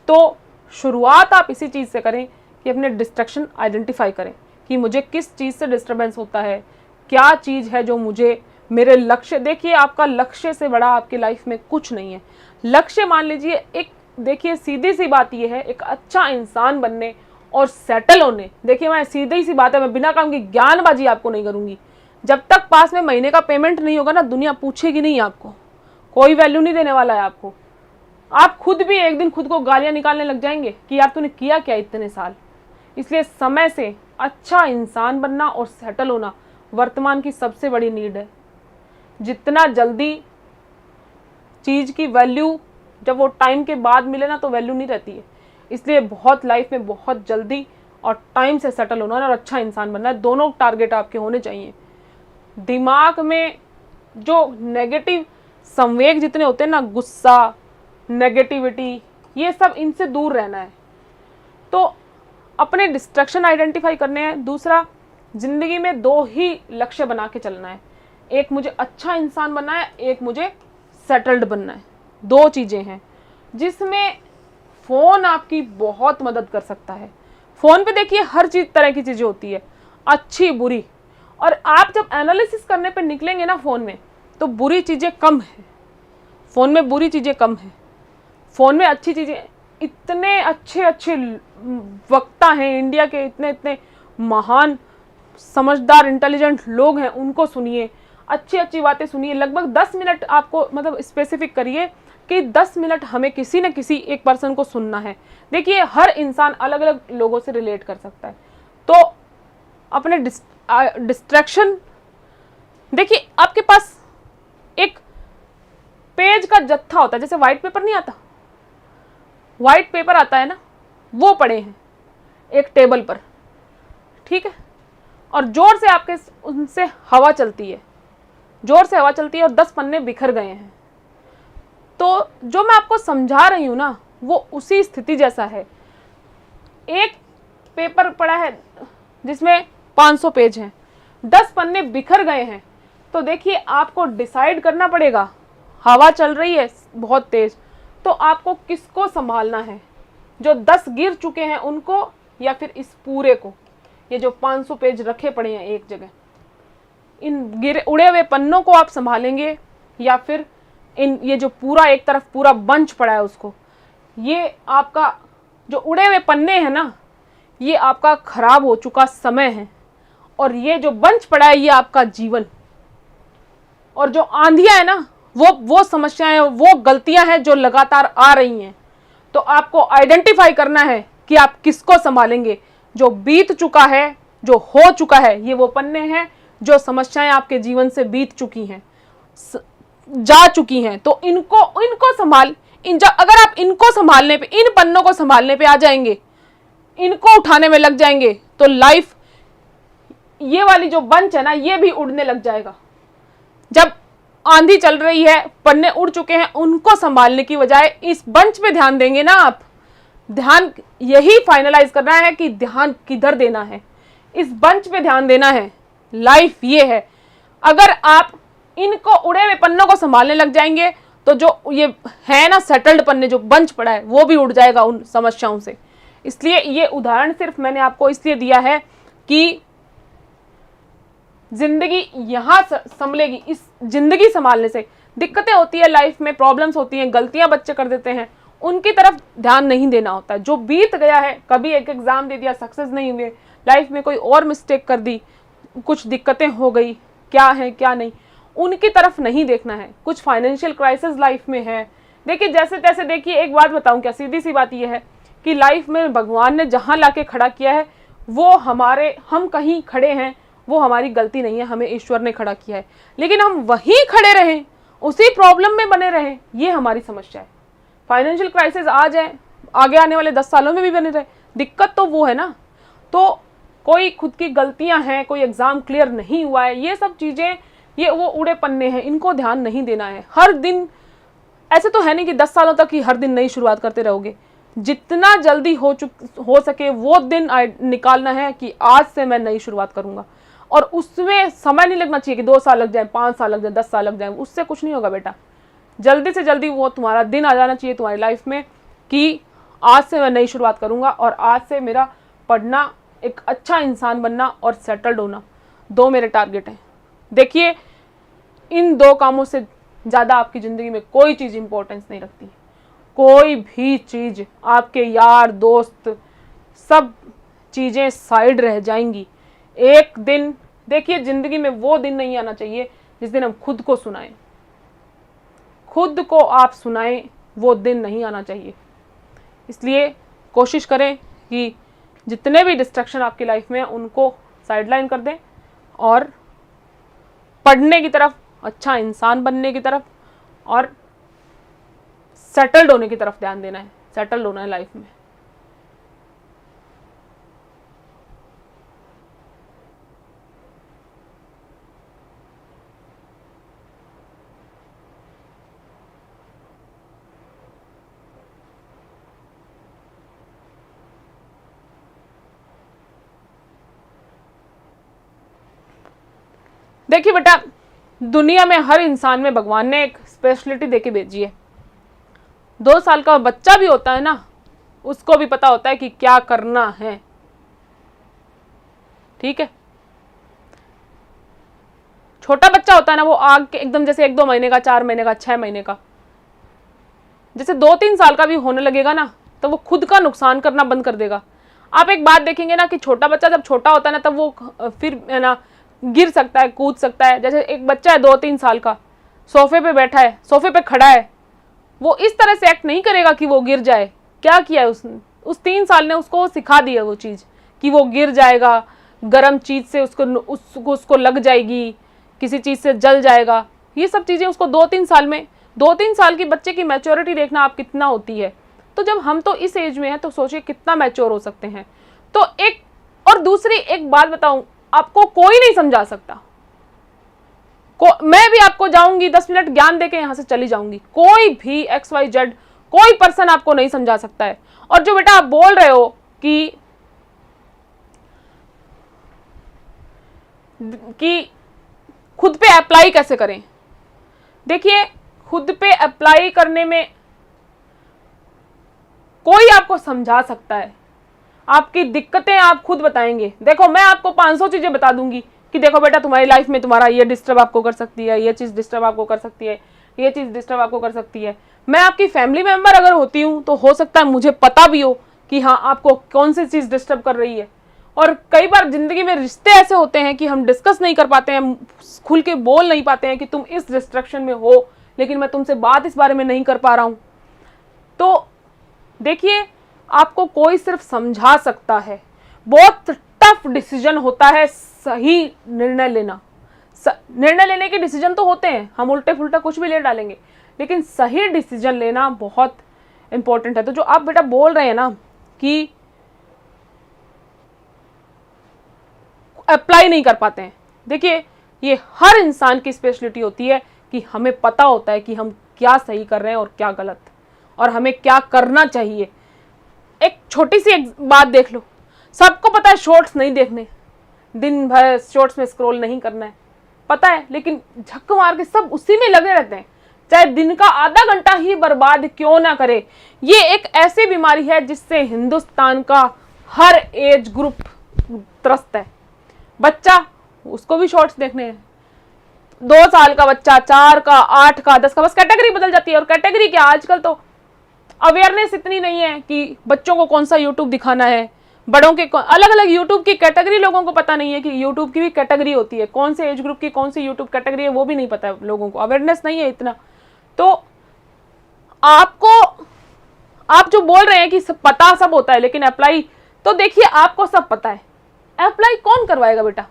तो शुरुआत आप इसी चीज़ से करें कि अपने डिस्ट्रैक्शन आइडेंटिफाई करें कि मुझे किस चीज़ से डिस्टर्बेंस होता है, क्या चीज़ है जो मुझे मेरे लक्ष्य, देखिए आपका लक्ष्य से बड़ा आपकी लाइफ में कुछ नहीं है। लक्ष्य मान लीजिए एक, देखिए सीधी सी बात ये है, एक अच्छा इंसान बनने और सेटल होने। देखिए, मैं सीधी सी बात है, मैं बिना काम की ज्ञानबाजी आपको नहीं करूँगी। जब तक पास में महीने का पेमेंट नहीं होगा ना, दुनिया पूछेगी नहीं आपको, कोई वैल्यू नहीं देने वाला है आपको। आप खुद भी एक दिन खुद को गालियाँ निकालने लग जाएंगे कि यार तूने किया क्या इतने साल। इसलिए समय से अच्छा इंसान बनना और सेटल होना वर्तमान की सबसे बड़ी नीड है। जितना जल्दी चीज़ की वैल्यू जब वो टाइम के बाद मिले ना, तो वैल्यू नहीं रहती है। इसलिए बहुत लाइफ में बहुत जल्दी और टाइम से सेटल होना और अच्छा इंसान बनना है, दोनों टारगेट आपके होने चाहिए। दिमाग में जो नेगेटिव संवेग जितने होते हैं ना, गुस्सा, नेगेटिविटी, ये सब, इनसे दूर रहना है। तो अपने डिस्ट्रैक्शन आइडेंटिफाई करने हैं। दूसरा, ज़िंदगी में 2 ही लक्ष्य बना के चलना है, एक मुझे अच्छा इंसान बनना है, एक मुझे सेटल्ड बनना है। 2 चीज़ें हैं जिसमें फ़ोन आपकी बहुत मदद कर सकता है। फ़ोन पे देखिए हर चीज़, तरह की चीज़ें होती है, अच्छी बुरी, और आप जब एनालिसिस करने पे निकलेंगे ना फ़ोन में, तो बुरी चीज़ें कम है, फ़ोन में बुरी चीज़ें कम है, फ़ोन में अच्छी चीज़ें। इतने अच्छे अच्छे वक्ता हैं इंडिया के, इतने इतने महान समझदार इंटेलिजेंट लोग हैं, उनको सुनिए, अच्छी अच्छी बातें सुनिए। लगभग 10 मिनट आपको, मतलब स्पेसिफिक करिए कि 10 मिनट हमें किसी न किसी एक पर्सन को सुनना है। देखिए, हर इंसान अलग अलग लोगों से रिलेट कर सकता है। तो अपने डिस्ट्रैक्शन, देखिए आपके पास एक पेज का जत्था होता है, जैसे वाइट पेपर नहीं आता, वाइट पेपर आता है ना, वो पड़े हैं एक टेबल पर, ठीक है, और जोर से आपके उनसे हवा चलती है, जोर से हवा चलती है और 10 पन्ने बिखर गए हैं। तो जो मैं आपको समझा रही हूँ ना, वो उसी स्थिति जैसा है। एक पेपर पड़ा है जिसमें 500 पेज हैं, 10 पन्ने बिखर गए हैं। तो देखिए, आपको डिसाइड करना पड़ेगा, हवा चल रही है बहुत तेज, तो आपको किसको संभालना है, जो 10 गिर चुके हैं उनको, या फिर इस पूरे को, ये जो 500 पेज रखे पड़े हैं एक जगह, इन उड़े हुए पन्नों को आप संभालेंगे, या फिर ये जो पूरा एक तरफ पूरा बंच पड़ा है उसको। ये आपका जो उड़े हुए पन्ने हैं ना, ये आपका खराब हो चुका समय है, और ये जो बंच पड़ा है ये आपका जीवन। और जो आंधियां है ना, वो समस्याएं, वो गलतियां हैं जो लगातार आ रही हैं। तो आपको आइडेंटिफाई करना है कि आप किसको संभालेंगे। जो बीत चुका है, जो हो चुका है, ये वो पन्ने हैं जो समस्याएं आपके जीवन से बीत चुकी हैं, जा चुकी हैं। तो इनको संभाल, अगर आप इनको संभालने पे, इन पन्नों को संभालने पे आ जाएंगे, इनको उठाने में लग जाएंगे, तो लाइफ, ये वाली जो बंच है ना, ये भी उड़ने लग जाएगा। जब आंधी चल रही है, पन्ने उड़ चुके हैं, उनको संभालने की बजाय इस बंच पे ध्यान देंगे ना आप। ध्यान यही फाइनलाइज करना है कि ध्यान किधर देना है, इस बंच पे ध्यान देना है। लाइफ ये है, अगर आप इनको उड़े हुए पन्नों को संभालने लग जाएंगे, तो जो ये है ना सेटल्ड पन्ने, जो बंच पड़ा है, वो भी उड़ जाएगा उन समस्याओं से। इसलिए ये उदाहरण सिर्फ मैंने आपको इसलिए दिया है कि जिंदगी यहाँ संभलेगी। इस जिंदगी संभालने से दिक्कतें होती है, लाइफ में प्रॉब्लम्स होती हैं, गलतियां बच्चे कर देते हैं, उनकी तरफ ध्यान नहीं देना होता है। जो बीत गया है, कभी एक एग्जाम दे दिया, सक्सेस नहीं हुए, लाइफ में कोई और मिस्टेक कर दी, कुछ दिक्कतें हो गई, क्या है क्या नहीं, उनकी तरफ नहीं देखना है। कुछ फाइनेंशियल क्राइसिस लाइफ में है, देखिए जैसे तैसे, देखिए एक बात बताऊं क्या, सीधी सी बात यह है कि लाइफ में भगवान ने जहां लाके खड़ा किया है वो हम कहीं खड़े हैं वो हमारी गलती नहीं है, हमें ईश्वर ने खड़ा किया है। लेकिन हम वहीं खड़े रहें, उसी प्रॉब्लम में बने रहें, ये हमारी समस्या है। फाइनेंशियल क्राइसिस आ जाए, आगे आने वाले 10 सालों में भी बने रहे, दिक्कत तो वो है ना। तो कोई खुद की गलतियां हैं, कोई एग्जाम क्लियर नहीं हुआ है, ये सब चीजें, ये वो उड़े पन्ने हैं, इनको ध्यान नहीं देना है। हर दिन ऐसे तो है नहीं कि 10 सालों तक ही हर दिन नई शुरुआत करते रहोगे। जितना जल्दी हो सके वो दिन निकालना है कि आज से मैं नई शुरुआत करूंगा, और उसमें समय नहीं लगना चाहिए कि 2 साल लग जाए, 5 साल लग जाए, 10 साल लग जाए, उससे कुछ नहीं होगा बेटा। जल्दी से जल्दी वो तुम्हारा दिन आ जाना चाहिए तुम्हारी लाइफ में कि आज से मैं नई शुरुआत करूंगा और आज से मेरा पढ़ना, एक अच्छा इंसान बनना और सेटल्ड होना, 2 मेरे टारगेट हैं। देखिए इन 2 कामों से ज़्यादा आपकी ज़िंदगी में कोई चीज़ इंपॉर्टेंस नहीं रखती। कोई भी चीज़, आपके यार दोस्त, सब चीज़ें साइड रह जाएंगी एक दिन। देखिए ज़िंदगी में वो दिन नहीं आना चाहिए जिस दिन हम खुद को सुनाएं, खुद को आप सुनाएं, वो दिन नहीं आना चाहिए। इसलिए कोशिश करें कि जितने भी डिस्ट्रैक्शन आपकी लाइफ में उनको साइडलाइन कर दें और पढ़ने की तरफ, अच्छा इंसान बनने की तरफ और सेटल्ड होने की तरफ ध्यान देना है। सेटल्ड होना है लाइफ में। देखिए बेटा, दुनिया में हर इंसान में भगवान ने एक स्पेशलिटी देके भेजी है। 2 साल का बच्चा भी होता है ना, उसको भी पता होता है कि क्या करना है, ठीक है। छोटा बच्चा होता है ना, वो आग के एकदम, जैसे 1-2 महीने का, 4 महीने का, 6 महीने का, जैसे 2-3 साल का भी होने लगेगा ना, तो वो खुद का नुकसान करना बंद कर देगा। आप एक बात देखेंगे ना कि छोटा बच्चा जब छोटा होता है ना, तब वो फिर है ना गिर सकता है, कूद सकता है। जैसे एक बच्चा है 2-3 साल का, सोफे पे बैठा है, सोफे पे खड़ा है, वो इस तरह से एक्ट नहीं करेगा कि वो गिर जाए। क्या किया है उसने? उस 3 साल ने उसको सिखा दिया वो चीज़ कि वो गिर जाएगा, गर्म चीज़ से उसको लग जाएगी, किसी चीज़ से जल जाएगा। ये सब चीज़ें उसको 2-3 साल में, 2-3 साल की बच्चे की मैच्योरिटी देखना आप कितना होती है। तो जब हम तो इस एज में हैं तो सोचिए कितना मैच्योर हो सकते हैं। तो एक और दूसरी एक बात बताऊं, आपको कोई नहीं समझा सकता। मैं भी आपको जाऊंगी 10 मिनट ज्ञान देके यहां से चली जाऊंगी, कोई भी XYZ कोई पर्सन आपको नहीं समझा सकता है। और जो बेटा आप बोल रहे हो कि खुद पे अप्लाई कैसे करें, देखिए खुद पे अप्लाई करने में कोई आपको समझा सकता है, आपकी दिक्कतें आप खुद बताएंगे। देखो मैं आपको 500 चीजें बता दूंगी कि देखो बेटा तुम्हारी लाइफ में तुम्हारा ये डिस्टर्ब आपको कर सकती है, ये चीज डिस्टर्ब आपको कर सकती है, ये चीज डिस्टर्ब आपको कर सकती है। मैं आपकी फैमिली मेंबर अगर होती हूँ तो हो सकता है मुझे पता भी हो कि हाँ आपको कौन सी चीज डिस्टर्ब कर रही है। और कई बार जिंदगी में रिश्ते ऐसे होते हैं कि हम डिस्कस नहीं कर पाते हैं, खुल के बोल नहीं पाते हैं कि तुम इस डिस्ट्रैक्शन में हो, लेकिन मैं तुमसे बात इस बारे में नहीं कर पा रहा हूं। तो देखिए आपको कोई सिर्फ समझा सकता है। बहुत टफ डिसीजन होता है सही निर्णय लेना। निर्णय लेने के डिसीजन तो होते हैं, हम उल्टे फुल्टा कुछ भी ले डालेंगे, लेकिन सही डिसीजन लेना बहुत इंपॉर्टेंट है। तो जो आप बेटा बोल रहे हैं ना कि अप्लाई नहीं कर पाते हैं, देखिए ये हर इंसान की स्पेशलिटी होती है कि हमें पता होता है कि हम क्या सही कर रहे हैं और क्या गलत, और हमें क्या करना चाहिए। एक छोटी सी एक बात देख लो, सबको पता है शॉर्ट्स नहीं देखने, दिन भर शॉर्ट्स में स्क्रॉल नहीं करना है, पता है, लेकिन झक मार के सब उसी में लगे रहते हैं, चाहे दिन का आधा घंटा ही बर्बाद क्यों ना करे। ये एक ऐसी बीमारी है जिससे हिंदुस्तान का हर एज ग्रुप त्रस्त है। बच्चा, उसको भी शॉर्ट्स देखने हैं, 2 साल का बच्चा, 4 का, 8 का, 10 का, बस कैटेगरी बदल जाती है। और कैटेगरी क्या, आजकल तो अवेयरनेस इतनी नहीं है कि बच्चों को कौन सा यूट्यूब दिखाना है, बड़ों के अलग अलग यूट्यूब की कैटेगरी लोगों को पता नहीं है कि यूट्यूब की भी कैटेगरी होती है, कौन से एज ग्रुप की कौन सी यूट्यूब कैटेगरी है वो भी नहीं पता है, लोगों को अवेयरनेस नहीं है इतना। तो आपको, आप जो बोल रहे हैं कि सब पता सब होता है लेकिन अप्लाई, तो देखिए आपको सब पता है, अप्लाई कौन करवाएगा बेटा,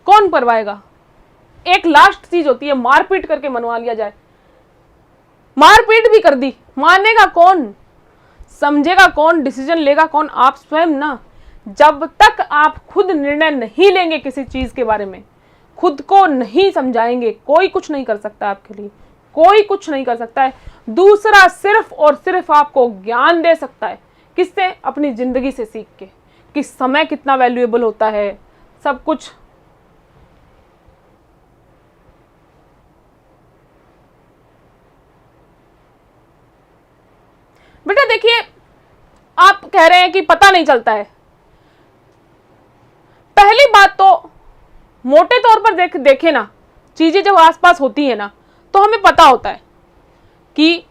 कौन करवाएगा। एक लास्ट चीज होती है, मारपीट करके मनवा लिया जाए, मारपीट भी कर दी, मानेगा कौन, समझेगा कौन, डिसीजन लेगा कौन, आप स्वयं ना। जब तक आप खुद निर्णय नहीं लेंगे किसी चीज के बारे में, खुद को नहीं समझाएंगे, कोई कुछ नहीं कर सकता आपके लिए, कोई कुछ नहीं कर सकता है। दूसरा सिर्फ और सिर्फ आपको ज्ञान दे सकता है, किससे, अपनी जिंदगी से सीख के, कि समय कितना वैल्यूएबल होता है, सब कुछ। बेटा देखिए, आप कह रहे हैं कि पता नहीं चलता है। पहली बात तो मोटे तौर पर देखे ना, चीजें जब आसपास होती है ना, तो हमें पता होता है कि